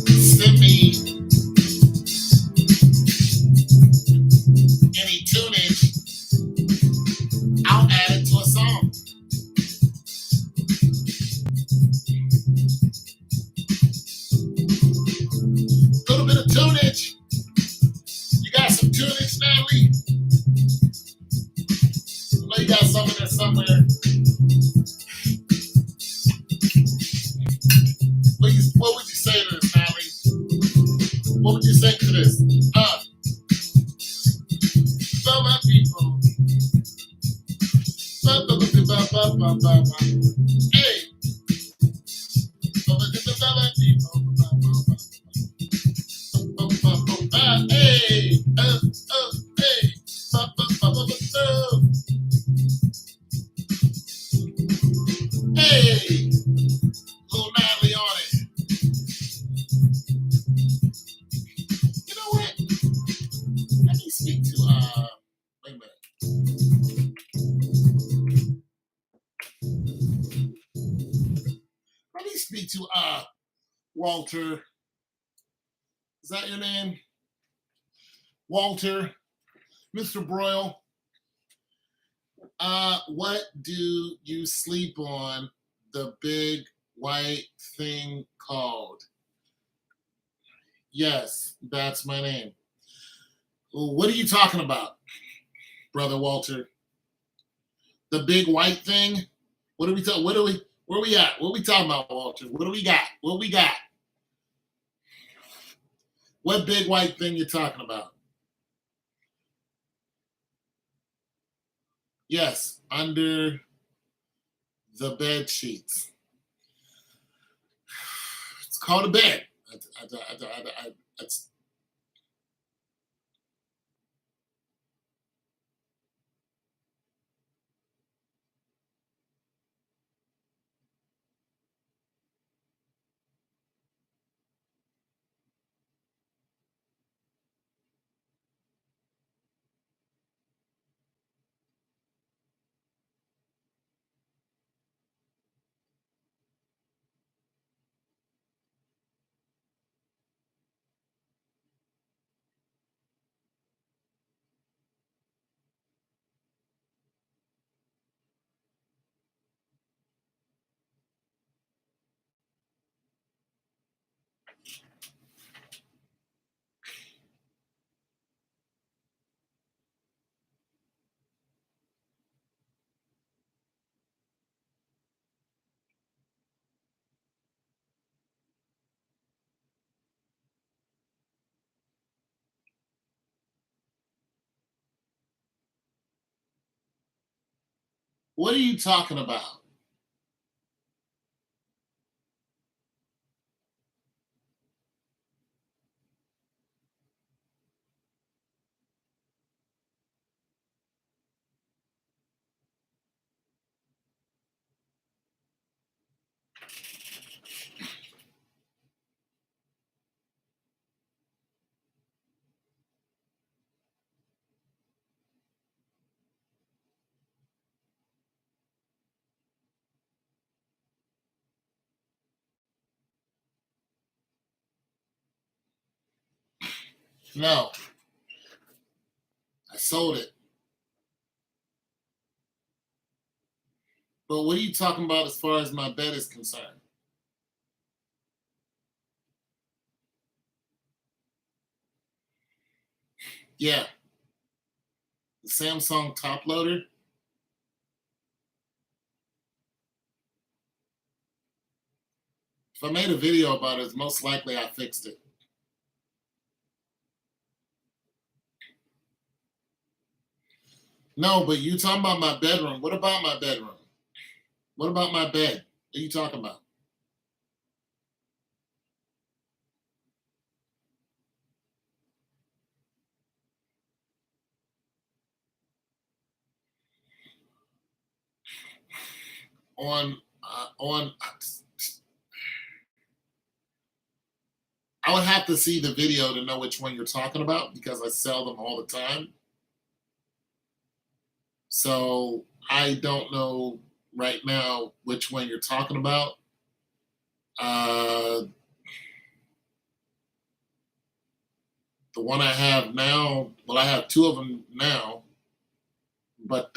send me any tunage, I'll add it to a song. A little bit of tunage. You got some tunage, Natalie? I know you got some of there somewhere. What would you say to this, Natalie? What would you say to this? Love my people. Hey. Love my people. Hey. Hey. Hey. Little Natalie on it. You know what? Let me speak to wait a minute. Let me speak to Walter. Is that your name? Walter, Mr. Broyle. What do you sleep on? The big white thing called? Yes, that's my name. What are you talking about, Brother Walter? The big white thing? What are we talking? Where we at? What are we talking about, Walter? What do we got? What we got? What big white thing you talking about? Yes, under the bed sheets. It's called a bed. What are you talking about? No, I sold it. But what are you talking about as far as my bed is concerned? Yeah, The Samsung top loader. If I made a video about it, most likely I fixed it. No, but you talking about my bedroom. What about my bedroom? What about my bed? What are you talking about? On I would have to see the video to know which one you're talking about because I sell them all the time. So I don't know right now which one you're talking about. Uh, the one I have now, well, I have two of them now, but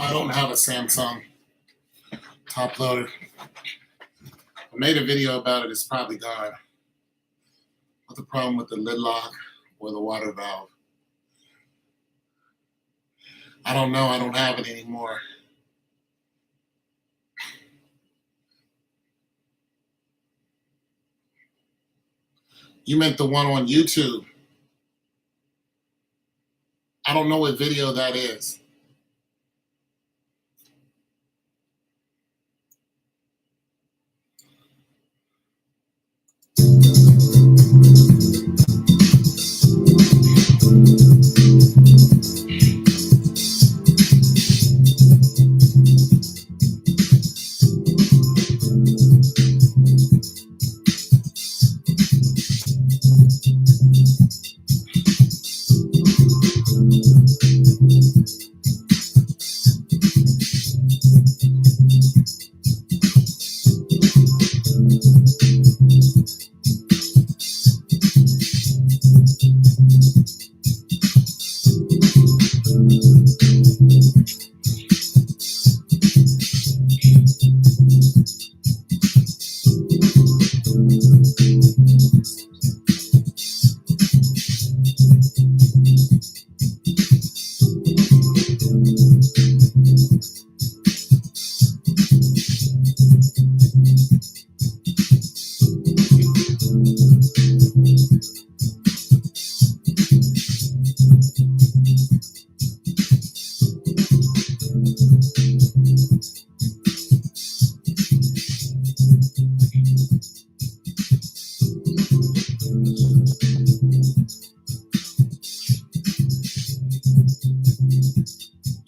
I don't have a Samsung top loader. I made a video about it. It's probably gone. What's the problem with the lid lock or the water valve? I don't know. I don't have it anymore. You meant the one on YouTube. I don't know what video that is.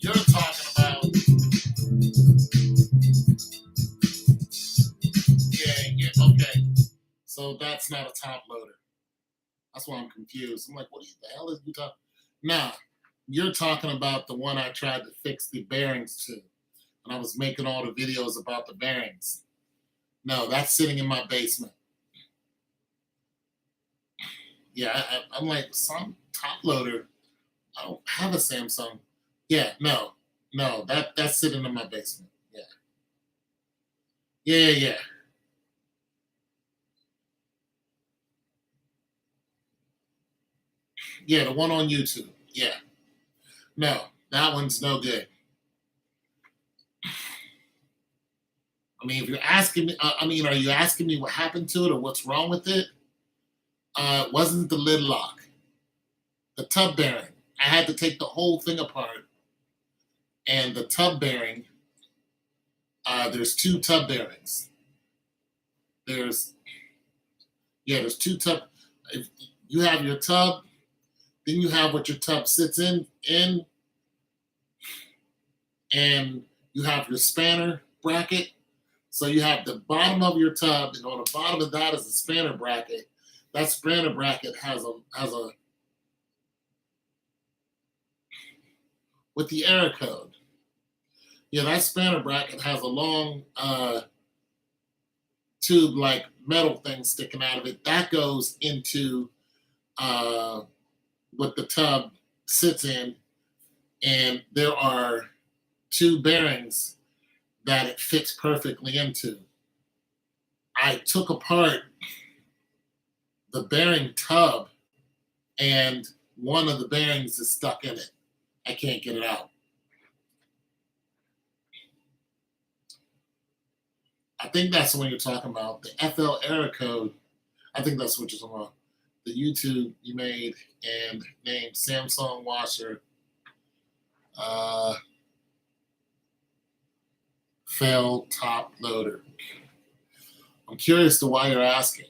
You're talking about, yeah, okay. So that's not a top loader. That's why I'm confused. I'm like, what the hell is you talking? Nah, You're talking about the one I tried to fix the bearings to, and I was making all the videos about the bearings. No, that's sitting in my basement. Yeah, I'm like some top loader. I don't have a Samsung. Yeah, no, that's sitting in my basement. Yeah, yeah. Yeah, the one on YouTube. Yeah, no, that one's no good. I mean, if you're asking me, are you asking me what happened to it or what's wrong with it? It wasn't the lid lock, the tub bearing. I had to take the whole thing apart, and the tub bearing. There's two tub bearings. There's there's two tub. If you have your tub, then you have what your tub sits in, and you have your spanner bracket. So you have the bottom of your tub, and on the bottom of that is a spanner bracket. That spanner bracket has a with the error code. Yeah, that spanner bracket has a long tube like metal thing sticking out of it. That goes into uh, what the tub sits in, and there are two bearings that it fits perfectly into. I took apart the bearing tub, and one of the bearings is stuck in it. I can't get it out. I think that's the one you're talking about. The FL error code. I think that's what you're talking about. The YouTube you made and named Samsung washer uh, fail top loader. I'm curious to why you're asking.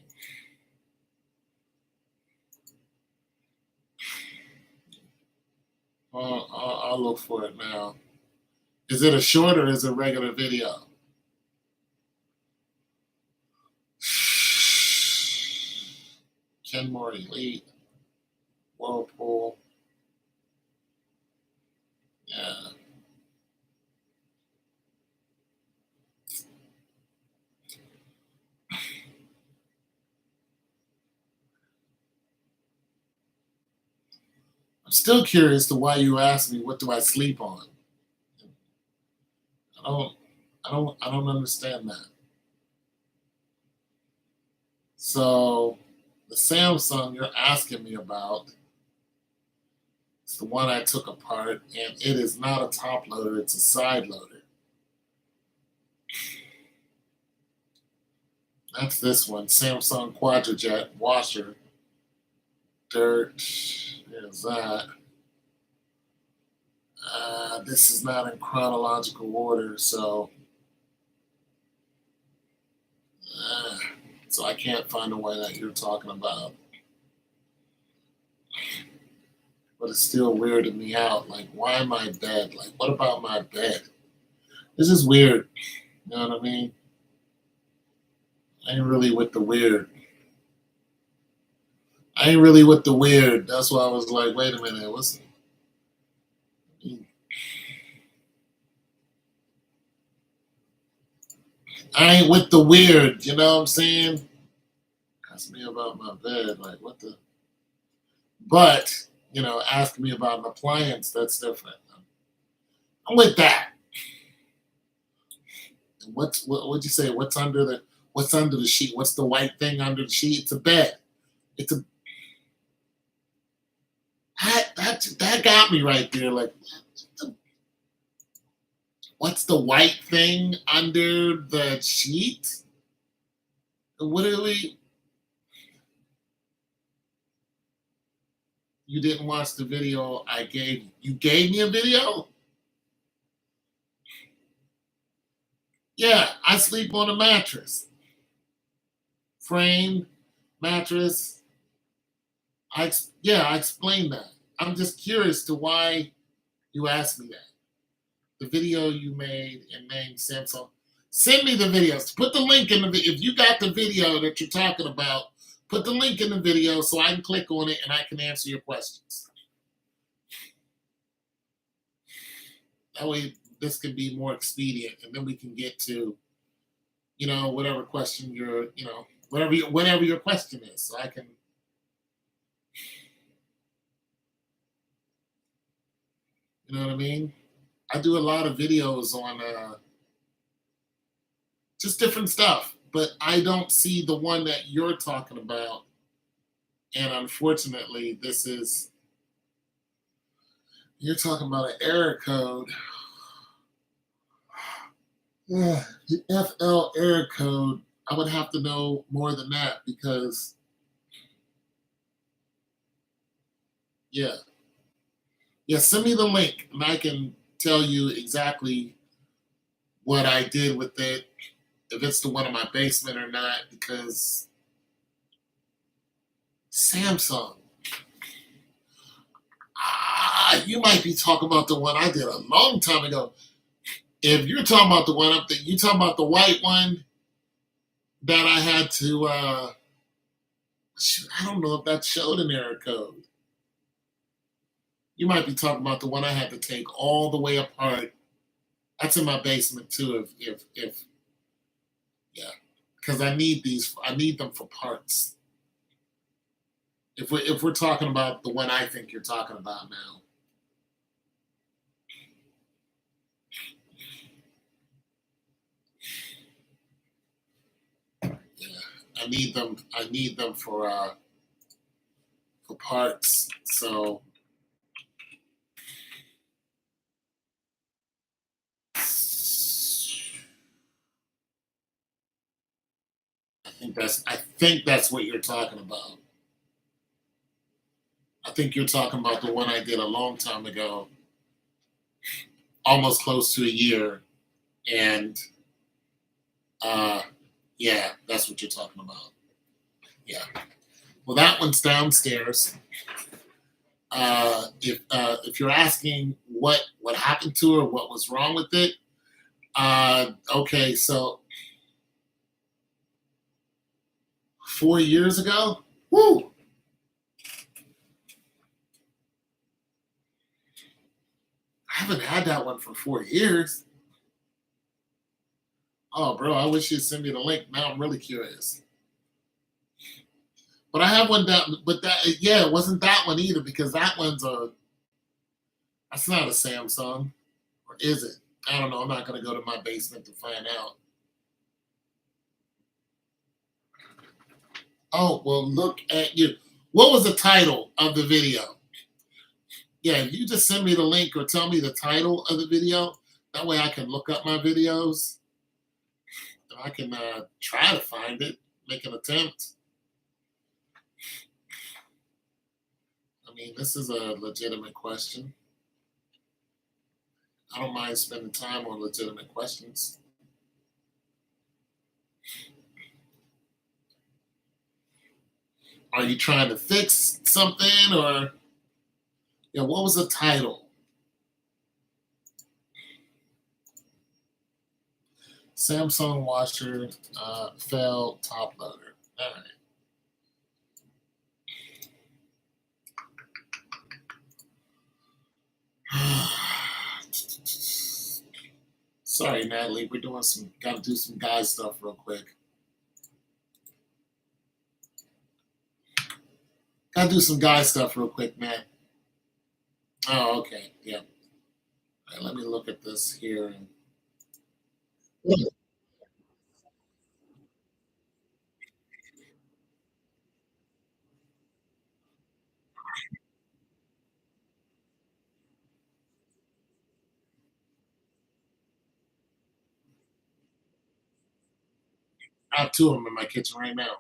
I'll look for it now. Is it a short or is it a regular video? Kenmore Elite, Whirlpool. Yeah. I'm still curious to why you asked me what do I sleep on. I don't I don't understand that. So the Samsung you're asking me about is the one I took apart, and it is not a top loader, it's a side loader. That's this one, Samsung Quadrajet washer. Dirt. There's that. This is not in chronological order, uh, so I can't find the one that you're talking about. But it's still weirding me out. Like, why my bed? Like, what about my bed? This is weird. You know what I mean? I ain't really with the weird. I ain't really with the weird. That's why I was like, wait a minute, what's I ain't with the weird, you know what I'm saying? Ask me about my bed, like what the but, ask me about an appliance, that's different. I'm with that. What'd you say? What's under the sheet? What's the white thing under the sheet? It's a bed. It's a that got me right there. Like what's the white thing under the sheet? What do we You didn't watch the video I gave you. You gave me a video? Yeah, I sleep on a mattress. Frame, mattress. I explained that. I'm just curious to why you asked me that. The video you made and named Samsung. Send me the videos. Put the link in the video. If you got the video that you're talking about, put the link in the video so I can click on it and I can answer your questions. That way, this could be more expedient, and then we can get to whatever question whatever your question is, so I can. You know what I mean? I do a lot of videos on just different stuff, but I don't see the one that you're talking about. And unfortunately, you're talking about an error code. Yeah, the FL error code. I would have to know more than that because, yeah. Yeah, send me the link and I can tell you exactly what I did with it, if it's the one in my basement or not, because Samsung. You might be talking about the one I did a long time ago. If you're talking about the one up there, you talking about the white one that I had to. Shoot, I don't know if that showed an error code. You might be talking about the one I had to take all the way apart. That's in my basement too. If yeah, because I need these. I need them for parts. If we're talking about the one I think you're talking about now, yeah, I need them. I need them for parts. So I think that's what you're talking about. I think you're talking about the one I did a long time ago, almost close to a year, and uh, yeah, that's what you're talking about. Yeah. Well, that one's downstairs. If you're asking what happened to her, what was wrong with it, okay, so 4 years ago, whoo, I haven't had that one for 4 years. Oh, bro, I wish you'd send me the link. Now I'm really curious. But I have one that, but that, yeah, it wasn't that one either because that's not a Samsung, or is it? I don't know. I'm not gonna go to my basement to find out. Oh, well, look at you. What was the title of the video? Yeah, you just send me the link or tell me the title of the video. That way I can look up my videos and I can try to find it, make an attempt. I mean, this is a legitimate question. I don't mind spending time on legitimate questions. Are you trying to fix something or what was the title? Samsung washer fell top loader. All right. Sorry, Natalie. We're doing gotta do some guy stuff real quick. Gotta do some guy stuff real quick, man. Oh, okay. Yeah. All right, let me look at this here. I have two of them in my kitchen right now.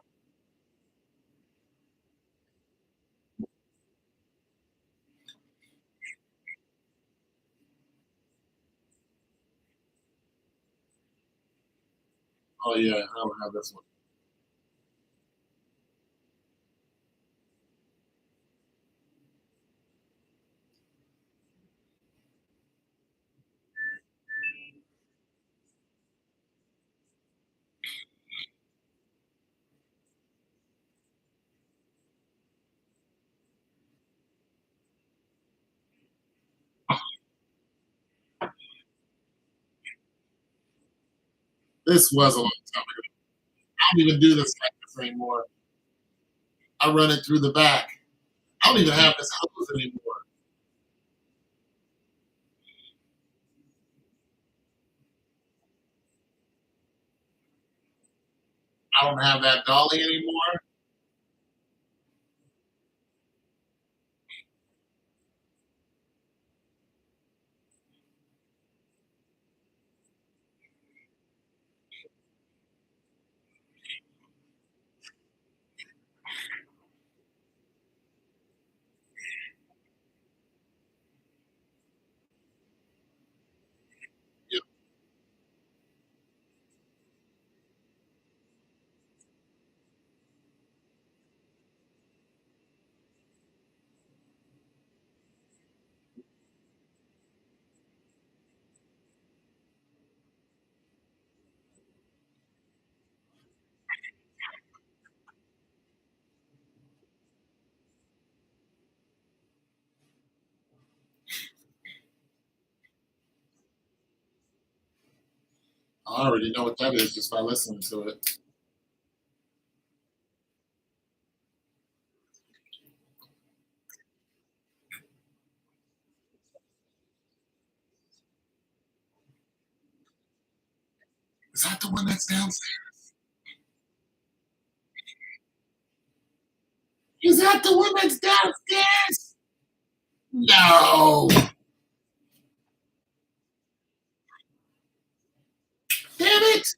Oh yeah, I don't have this one. This was a long time ago. I don't even do this like this anymore. I run it through the back. I don't even have this hose anymore. I don't have that dolly anymore. Yeah, I already know what that is just by listening to it. Is that the one that's downstairs? Is that the one that's downstairs? No. Damn it.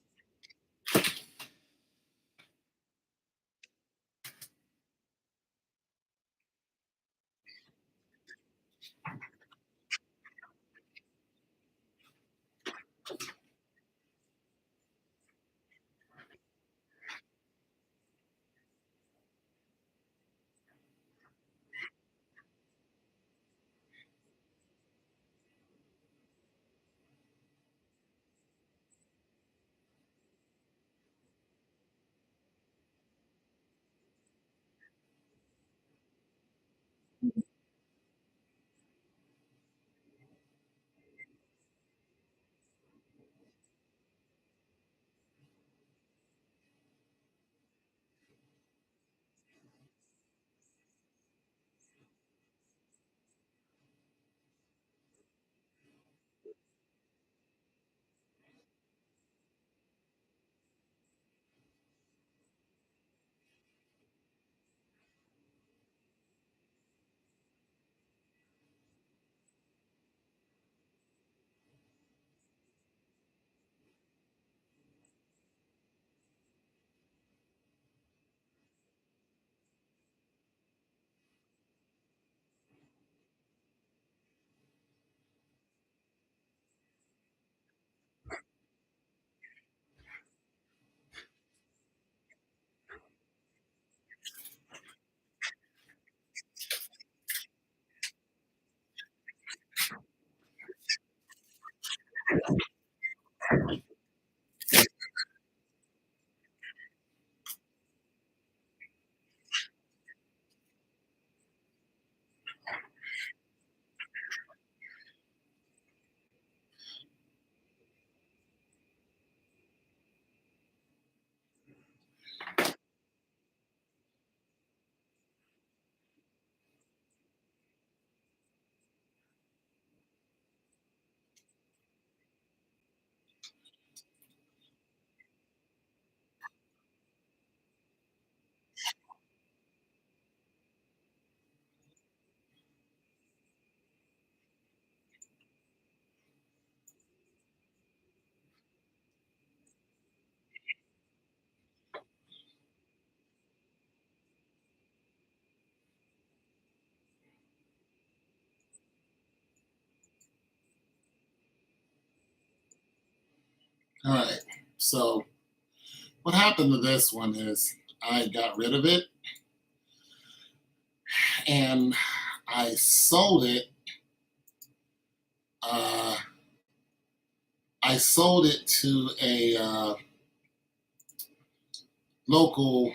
All right. So what happened to this one is I got rid of it and I sold it. Uh, I sold it to a local.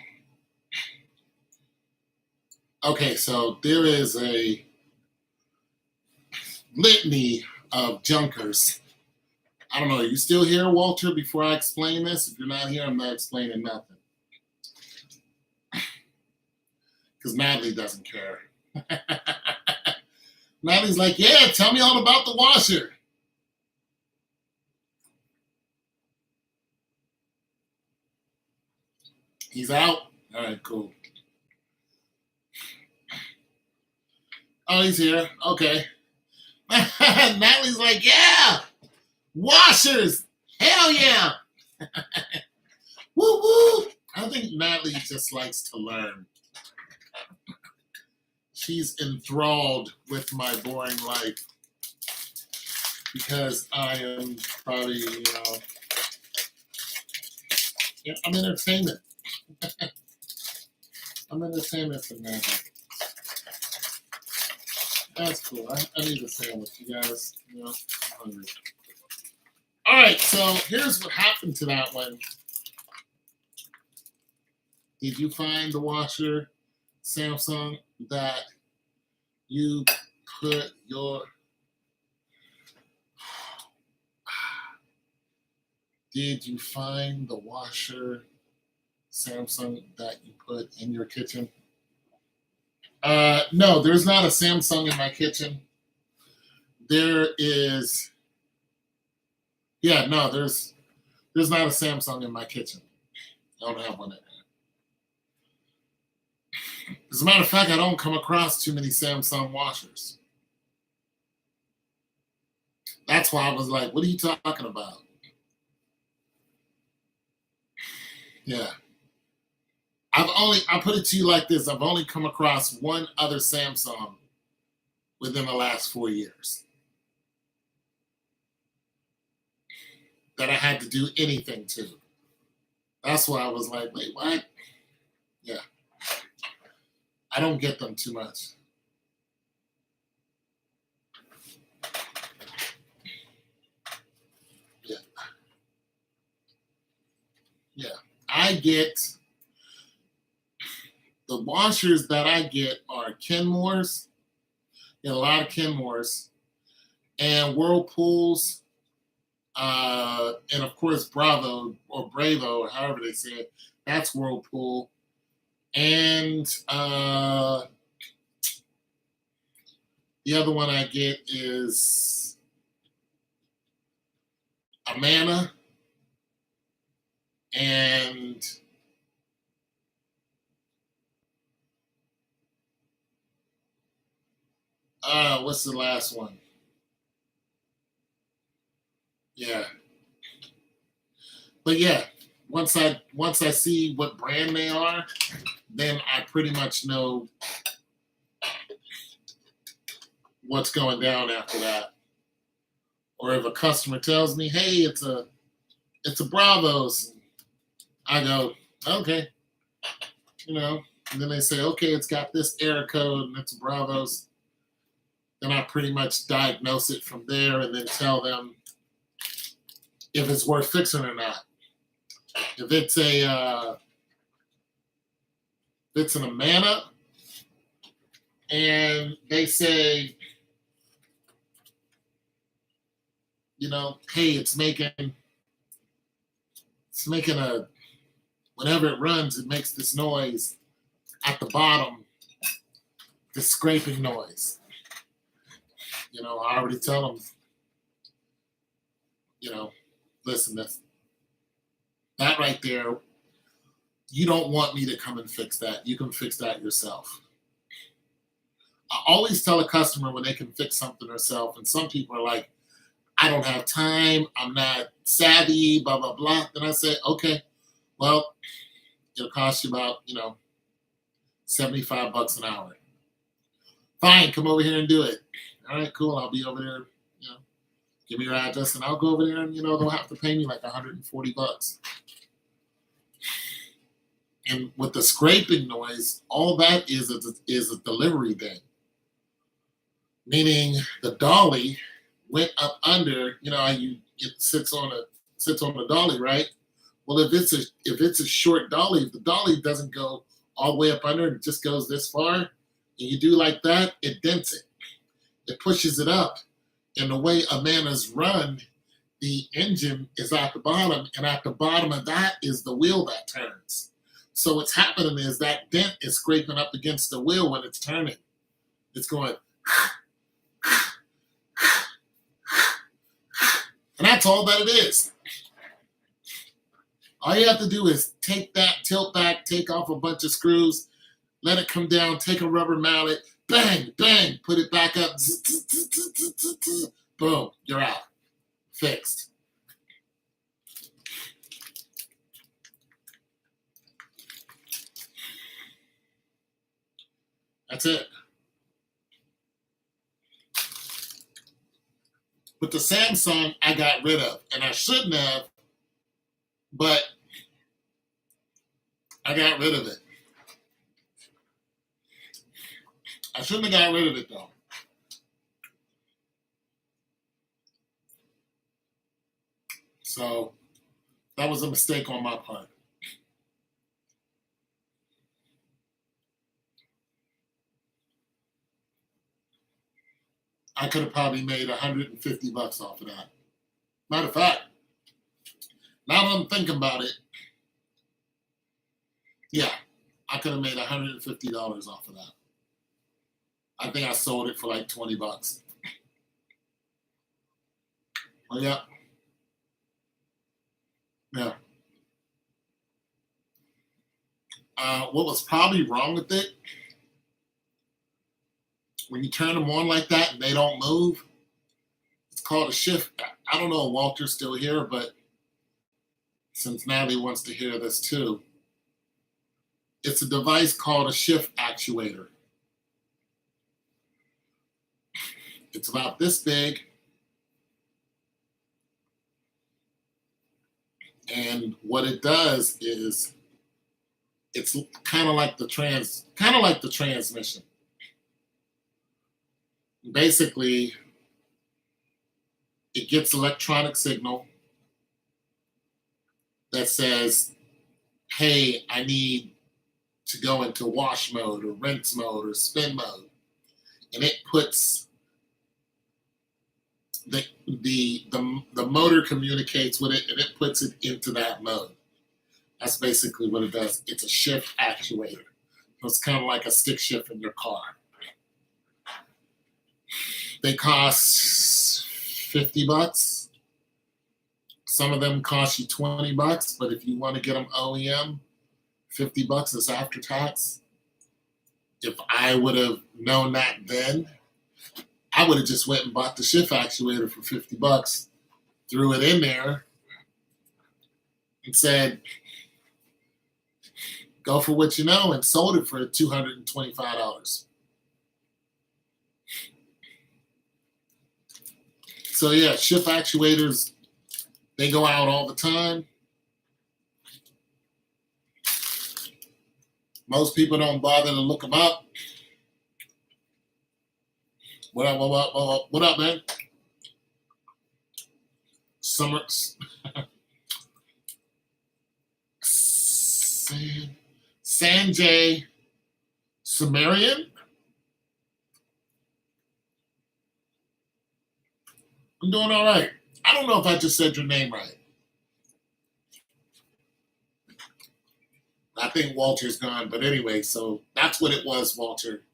Okay, so there is a litany of junkers I don't know. Are you still here, Walter, before I explain this? If you're not here, I'm not explaining nothing. Because Natalie doesn't care. Natalie's like, yeah, tell me all about the washer. He's out? All right, cool. Oh, he's here. Okay. Natalie's like, yeah, washers. Hell yeah. Woo woo. I think Natalie just likes to learn. She's enthralled with my boring life because I am probably, yeah, I'm entertainment. I'm entertainment for Natalie. That's cool. I need a sandwich, you guys. I'm hungry. All right, so here's what happened to that one. Did you find the washer, Samsung, that you put your... Did you find the washer, Samsung, that you put in your kitchen? No, there's not a Samsung in my kitchen. There is... Yeah, no, there's not a Samsung in my kitchen. I don't have one in there. As a matter of fact, I don't come across too many Samsung washers. That's why I was like, what are you talking about? Yeah. I put it to you like this. I've only come across one other Samsung within the last 4 years that I had to do anything to. That's why I was like, wait, what? Yeah. I don't get them too much. Yeah. Yeah. I get... The washers that I get are Kenmore's. Get a lot of Kenmore's. And Whirlpools. And of course, Bravo or Bravo, or however they say it. That's Whirlpool. And the other one I get is Amana. And what's the last one? Yeah. But yeah, once I see what brand they are, then I pretty much know what's going down after that. Or if a customer tells me, hey, it's a Bravos, I go, okay. And then they say, okay, it's got this error code and it's a Bravos. Then I pretty much diagnose it from there and then tell them if it's worth fixing or not. If it's an Amana and they say, hey, it's making whenever it runs, it makes this noise at the bottom, this scraping noise. I already tell them, listen, that right there, you don't want me to come and fix that. You can fix that yourself. I always tell a customer when they can fix something themselves, and some people are like, I don't have time, I'm not savvy, blah, blah, blah. Then I say, okay, well, it'll cost you about, $75 an hour. Fine, come over here and do it. All right, cool, I'll be over there, give me your address, and I'll go over there and, they'll have to pay me like $140. And with the scraping noise, all that is a delivery thing. Meaning the dolly went up under, it sits on the dolly, right? Well, if it's a short dolly, if the dolly doesn't go all the way up under, it just goes this far, and you do like that, it dents it. It pushes it up. And the way Amanas run, the engine is at the bottom, and at the bottom of that is the wheel that turns. So what's happening is that dent is scraping up against the wheel when it's turning. It's going, and that's all that it is. All you have to do is take that, tilt back, take off a bunch of screws, let it come down, take a rubber mallet, bang, bang, put it back up, boom, you're out. Fixed. That's it. But the Samsung I got rid of, and I shouldn't have, but I got rid of it. I shouldn't have got rid of it though. So that was a mistake on my part. I could have probably made $150 off of that. Matter of fact, now that I'm thinking about it, yeah, I could have made $150 off of that. I think I sold it for like $20. Oh yeah. Yeah. What was probably wrong with it, when you turn them on like that and they don't move, it's called a shift. I don't know if Walter's still here, but since Natalie wants to hear this too, it's a device called a shift actuator. It's about this big, and what it does is it's kind of like the transmission. Basically, it gets electronic signal that says, hey, I need to go into wash mode or rinse mode or spin mode. And it puts the motor communicates with it, and it puts it into that mode. That's basically what it does. It's a shift actuator. So it's kind of like a stick shift in your car. They cost $50. Some of them cost you $20, but if you want to get them OEM, $50 is after tax. If I would have known that then, I would have just went and bought the shift actuator for $50, threw it in there, and said, go for what you know, and sold it for $225. So yeah, shift actuators, they go out all the time. Most people don't bother to look them up. What up, man? Summer. Sanjay Sumerian? I'm doing all right. I don't know if I just said your name right. I think Walter's gone, but anyway, so that's what it was, Walter.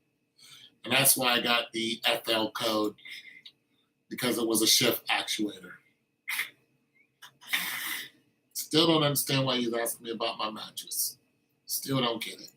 And that's why I got the FL code, because it was a shift actuator. Still don't understand why you're asking me about my mattress. Still don't get it.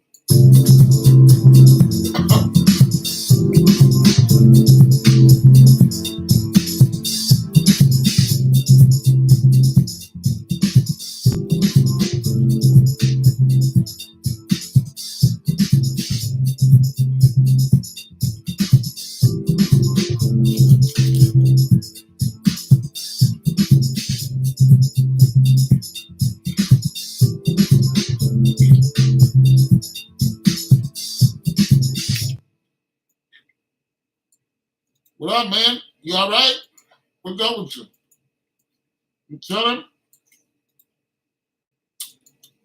What up, man? You all right? What's up with you? You chilling?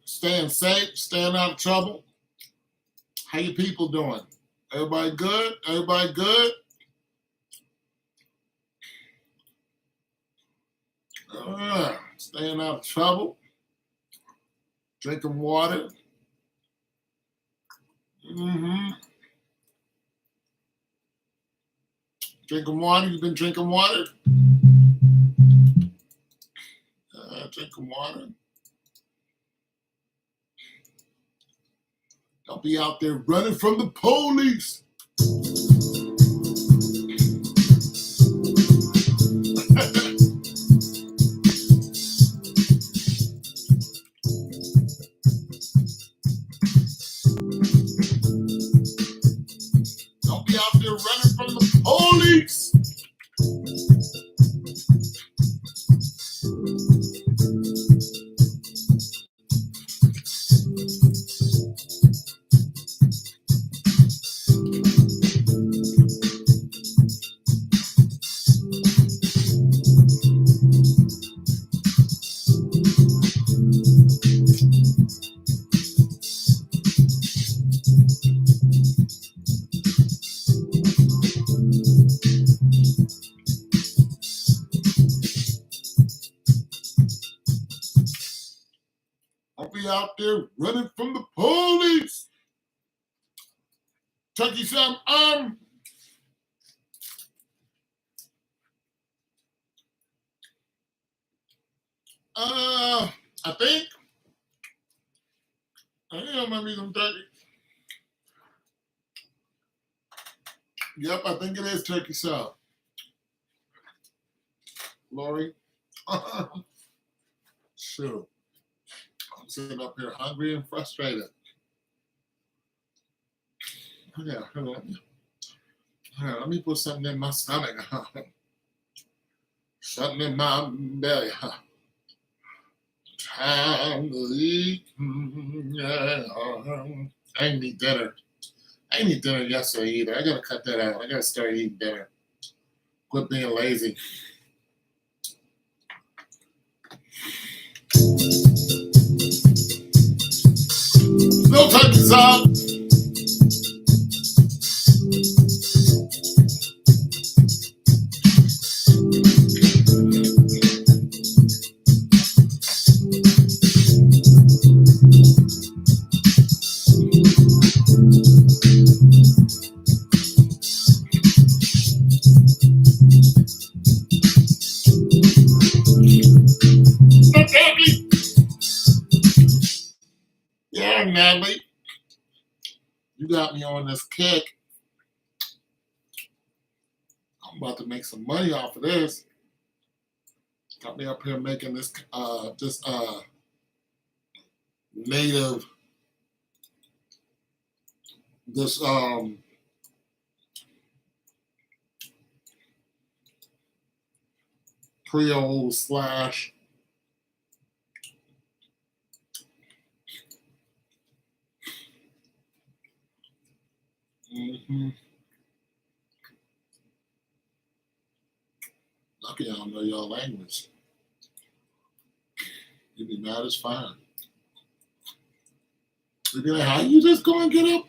Staying safe? Staying out of trouble? How you people doing? Everybody good? Everybody good? Staying out of trouble. Drinking water. Drinking water. You've been drinking water? Drinking water. Don't be out there running from the police. Don't be out there running from the police. Don't be out there running from the police. Chucky Sam, I think I might be some turkey. Yep, I think it is turkey salad. Lori. Sure. I'm sitting up here hungry and frustrated. Yeah, let me put something in my stomach. Something in my belly. Time to eat. Yeah. I ain't eat dinner. I didn't eat dinner yesterday either. I gotta cut that out. I gotta start eating dinner. Quit being lazy. No turkey salad. Yeah, Natalie. You got me on this kick. I'm about to make some money off of this. Got me up here making this native Creole slash lucky I don't know y'all language. You'd be mad as fine. You'd be like, how you just gonna get up?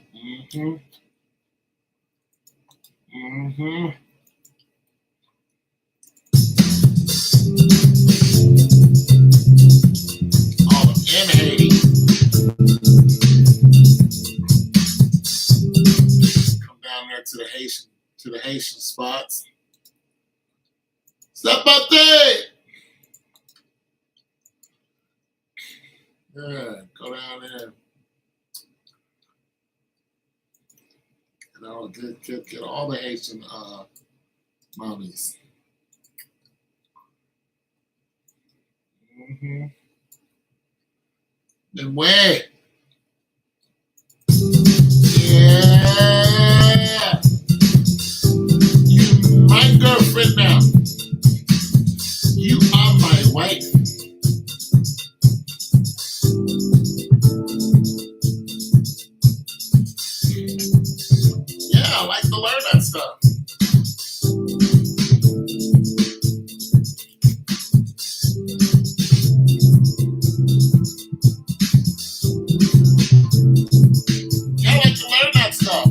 All the inhaling. Come down there to the Haitian spots. Zapate! Yeah, go down there. You know, get all the Haitian mommies. Then wait. Yeah. You my girlfriend now. You are my wife. Yeah, I like to learn that stuff. Yeah, I like to learn that stuff.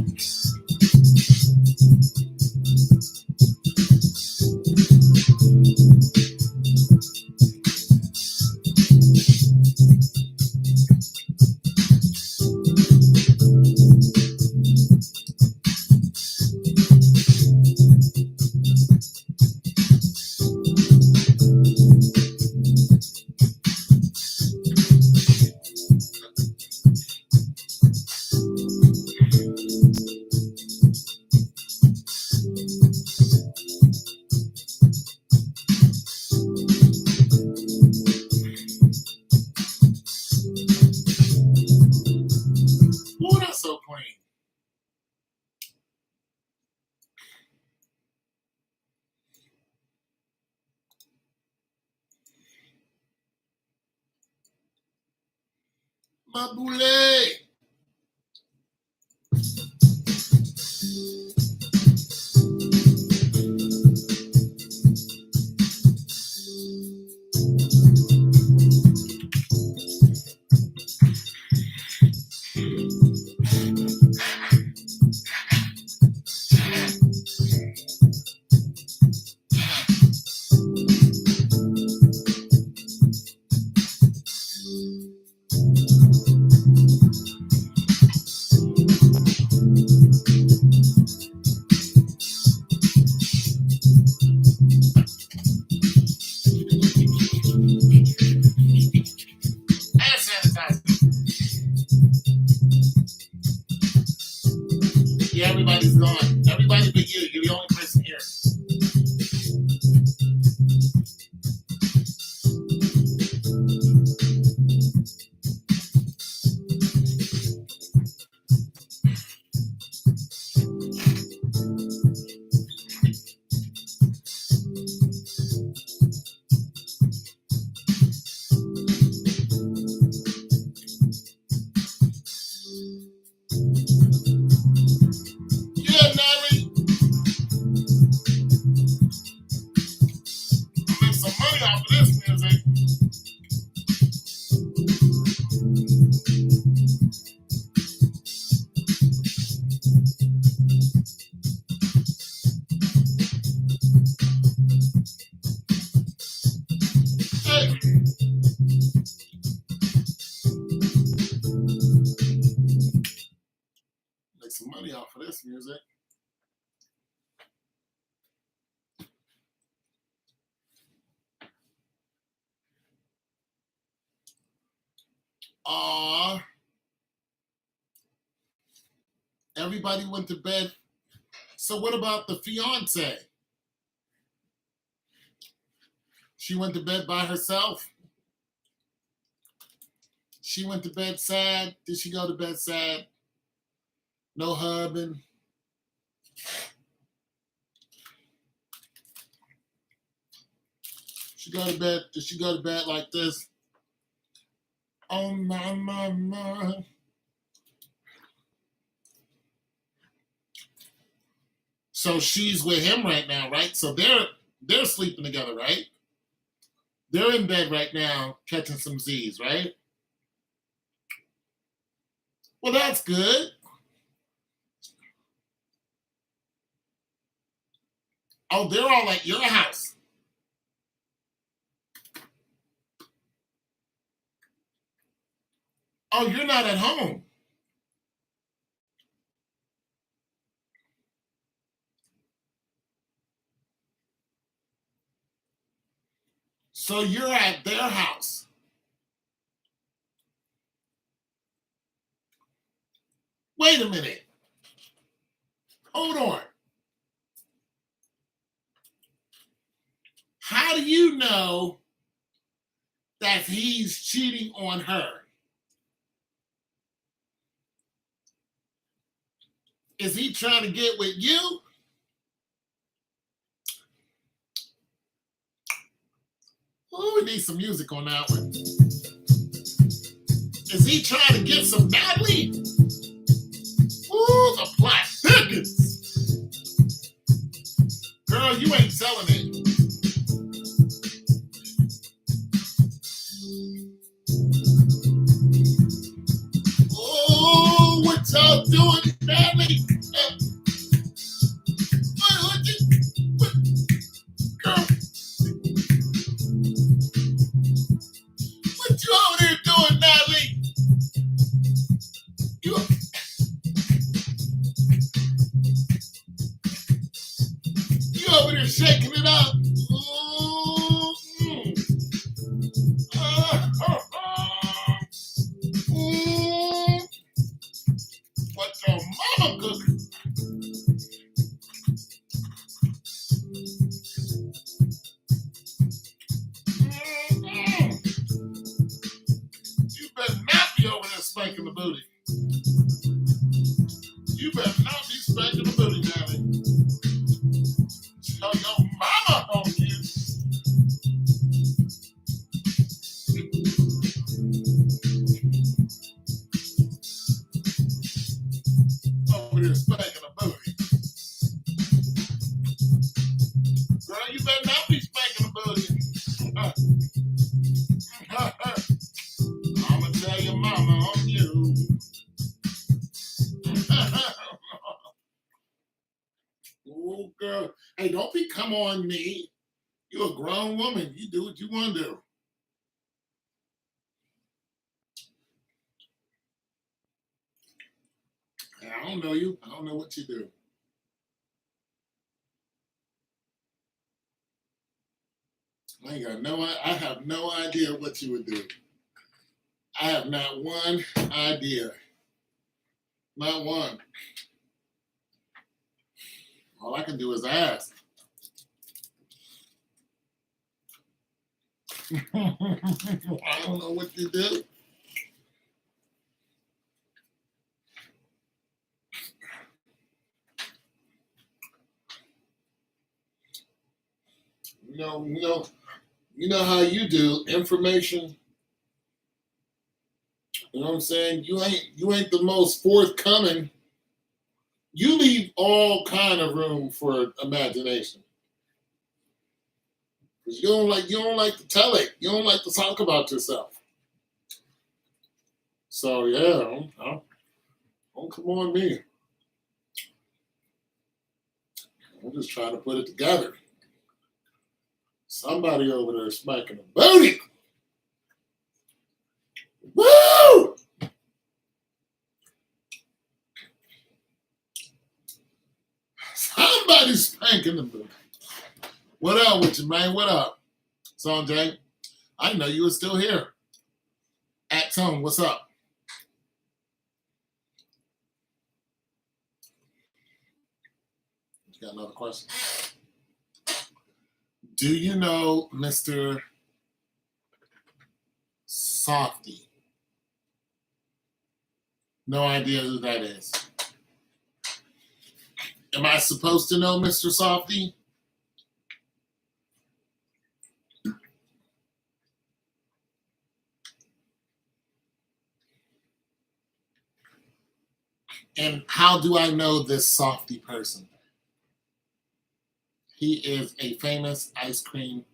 Mabule. Hand sanitizer. Yeah, everybody's gone. Everybody but you. You're the only person here. Yeah, Natalie. Make some money off of this music. Hey. Make some money off of this music. Aw. Everybody went to bed. So what about the fiance? She went to bed by herself. She went to bed sad. Did she go to bed sad? No husband. She go to bed. Did she go to bed like this? Oh my. So she's with him right now, right? So they're sleeping together, right? They're in bed right now, catching some Z's, right? Well, that's good. Oh, they're all at your house. Oh, you're not at home. So you're at their house. Wait a minute. Hold on. How do you know that he's cheating on her? Is he trying to get with you? Oh, we need some music on that one. Is he trying to get some Natalie? Ooh, the plot thickens. Girl, you ain't selling it. Oh, what y'all doing, Natalie? Girl, what you over there doing, Natalie? You over there shaking it up. Ooh, what your mama cooking? You better not be over there spanking the booty. You better not be spanking the booty, Natalie. Tell your mama on you. old girl. Hey, don't be come on me. You're a grown woman. You do what you want to do. And I don't know you. I don't know what you do. I have no idea what you would do. I have not one idea. Not one. All I can do is ask. I don't know what you do. You know, you know, you know how you do information. You know what I'm saying? You ain't the most forthcoming. You leave all kind of room for imagination. Because you don't like to tell it. You don't like to talk about yourself. So yeah, don't come on me. I'm just trying to put it together. Somebody over there is smacking a booty. Woo! Somebody's spanking the booty. What up with you, man? What up? Sanjay? I didn't know you were still here. At Tone, what's up? You got another question? Do you know Mr. Softy? No idea who that is. Am I supposed to know Mr. Softy? And how do I know this Softy person? He is a famous ice cream.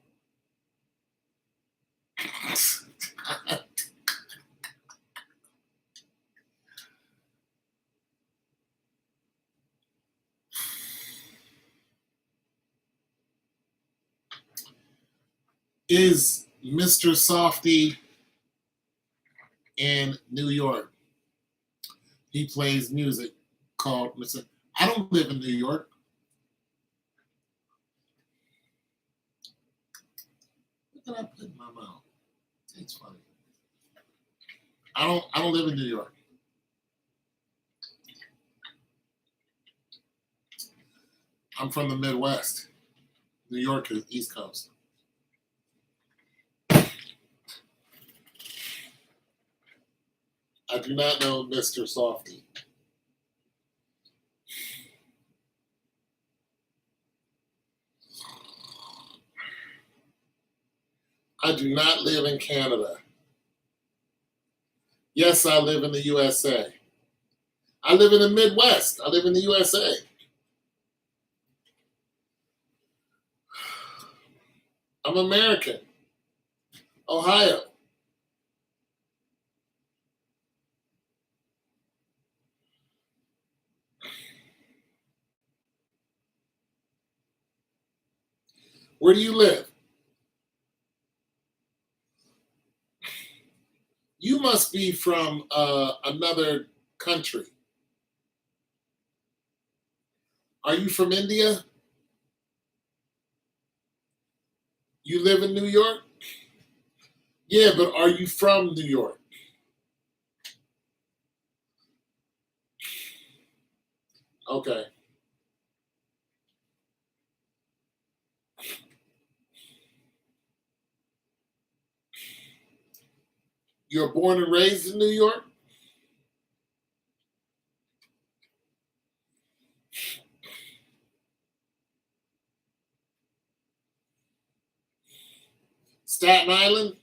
Is Mr. Softy in New York? He plays music called Mr. I don't live in New York. What did I put in my mouth? It's funny. I don't live in New York. I'm from the Midwest. New York is East Coast. I do not know Mr. Softy. I do not live in Canada. Yes, I live in the USA. I live in the Midwest. I live in the USA. I'm American. Ohio. Where do you live? You must be from another country. Are you from India? You live in New York? Yeah, but are you from New York? Okay. You're born and raised in New York? Staten Island?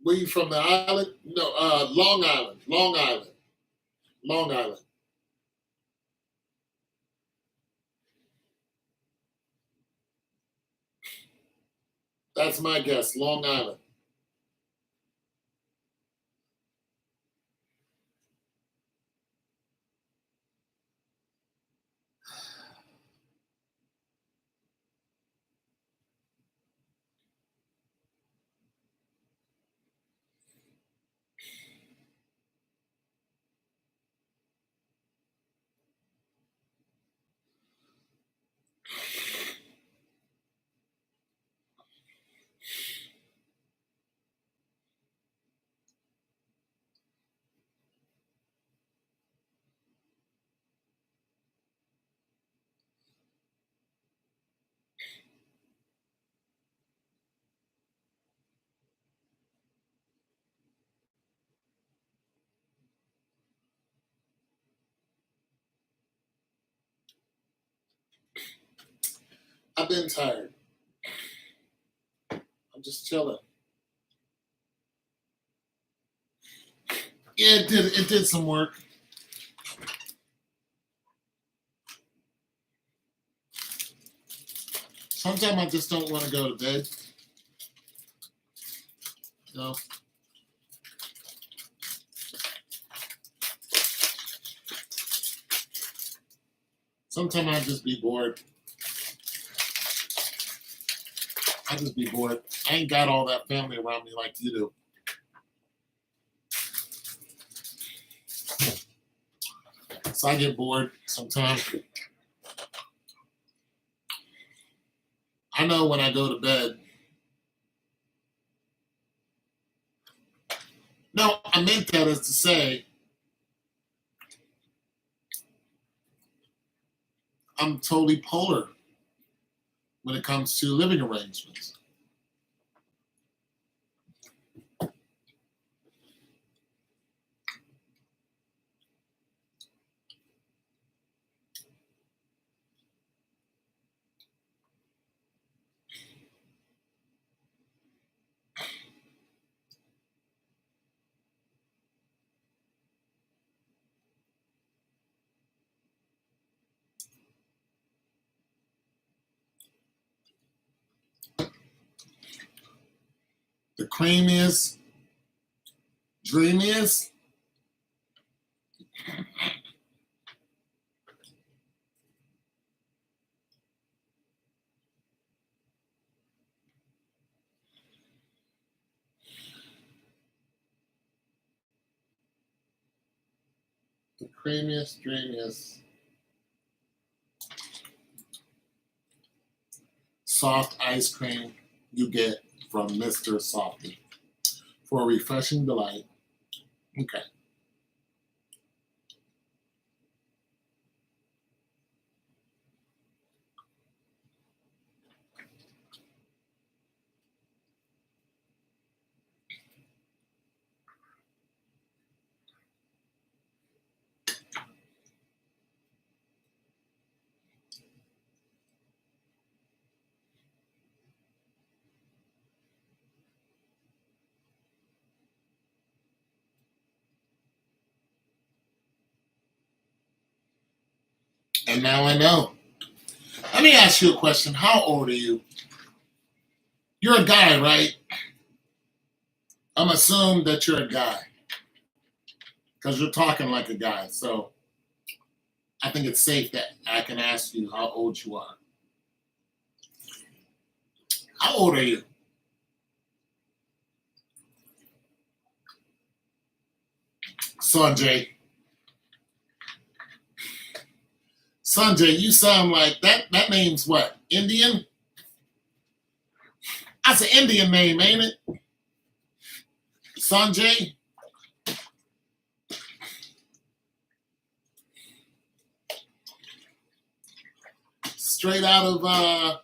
Were you from the island? No, Long Island. Long Island. Long Island. That's my guess. Long Island. I've been tired. I'm just chilling. Yeah, it did. It did some work. Sometimes I just don't want to go to bed. You know. Sometimes I just be bored. I just be bored. I ain't got all that family around me like you do. So I get bored sometimes. I know when I go to bed. No, I meant that as to say I'm totally polar when it comes to living arrangements. The creamiest, dreamiest. The creamiest, dreamiest, soft ice cream you get from Mr. Softy for a refreshing delight. Okay. And now I know. Let me ask you a question. How old are you? You're a guy, right? I'm assuming that you're a guy because you're talking like a guy. So I think it's safe that I can ask you how old you are. How old are you? Sanjay. Sanjay, you sound like that name's what? Indian? That's an Indian name, ain't it? Sanjay? Straight out of you know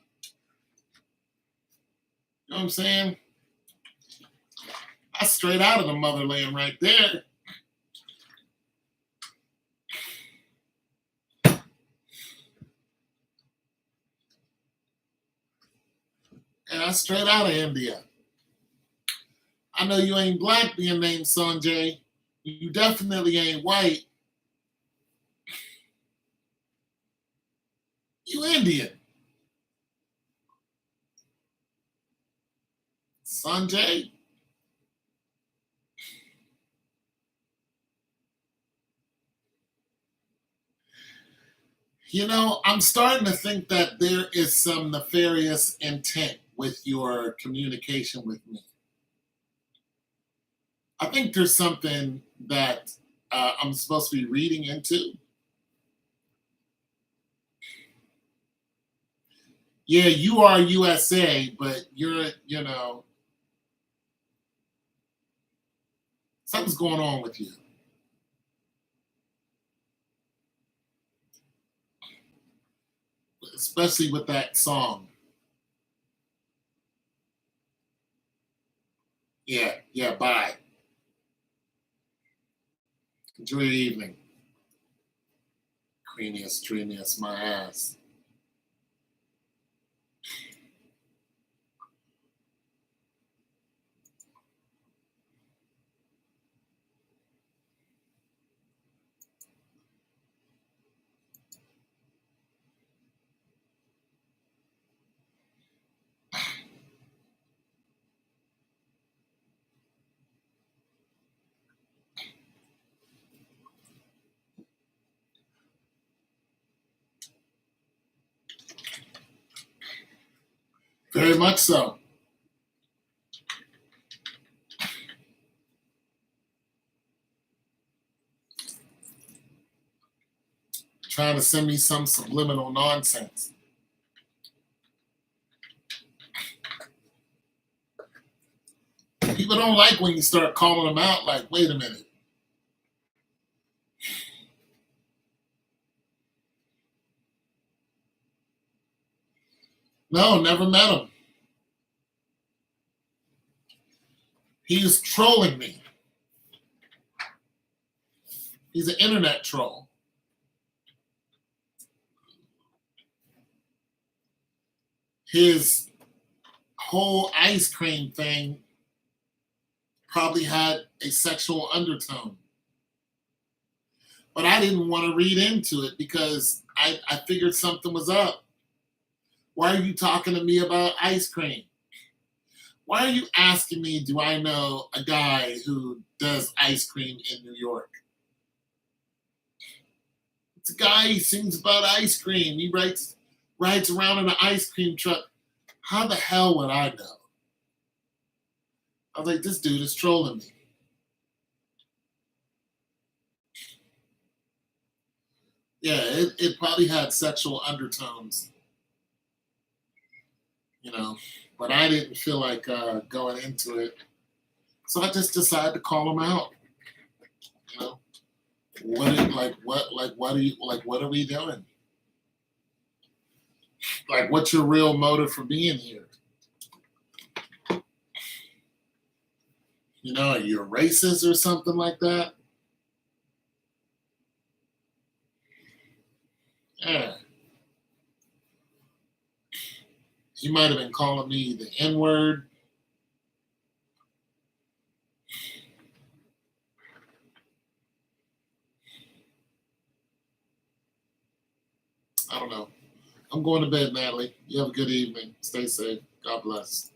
what I'm saying? That's straight out of the motherland right there. Yeah, that's straight out of India. I know you ain't black being named Sanjay. You definitely ain't white. You Indian. Sanjay? You know, I'm starting to think that there is some nefarious intent with your communication with me. I think there's something that I'm supposed to be reading into. Yeah, you are USA, but you know, something's going on with you, especially with that song. Yeah, yeah, bye. Enjoy your evening. Creamiest, dreamiest, my ass. Very much so. Trying to send me some subliminal nonsense. People don't like when you start calling them out like, wait a minute. No, never met him. He's trolling me. He's an internet troll. His whole ice cream thing probably had a sexual undertone. But I didn't want to read into it because I figured something was up. Why are you talking to me about ice cream? Why are you asking me, do I know a guy who does ice cream in New York? It's a guy, he sings about ice cream. He rides around in an ice cream truck. How the hell would I know? I was like, this dude is trolling me. Yeah, it probably had sexual undertones, you know, but I didn't feel like going into it. So I just decided to call him out. You know, what are we doing? Like, what's your real motive for being here? You know, are you a racist or something like that? Yeah. He might have been calling me the N word. I don't know. I'm going to bed, Natalie. You have a good evening. Stay safe. God bless.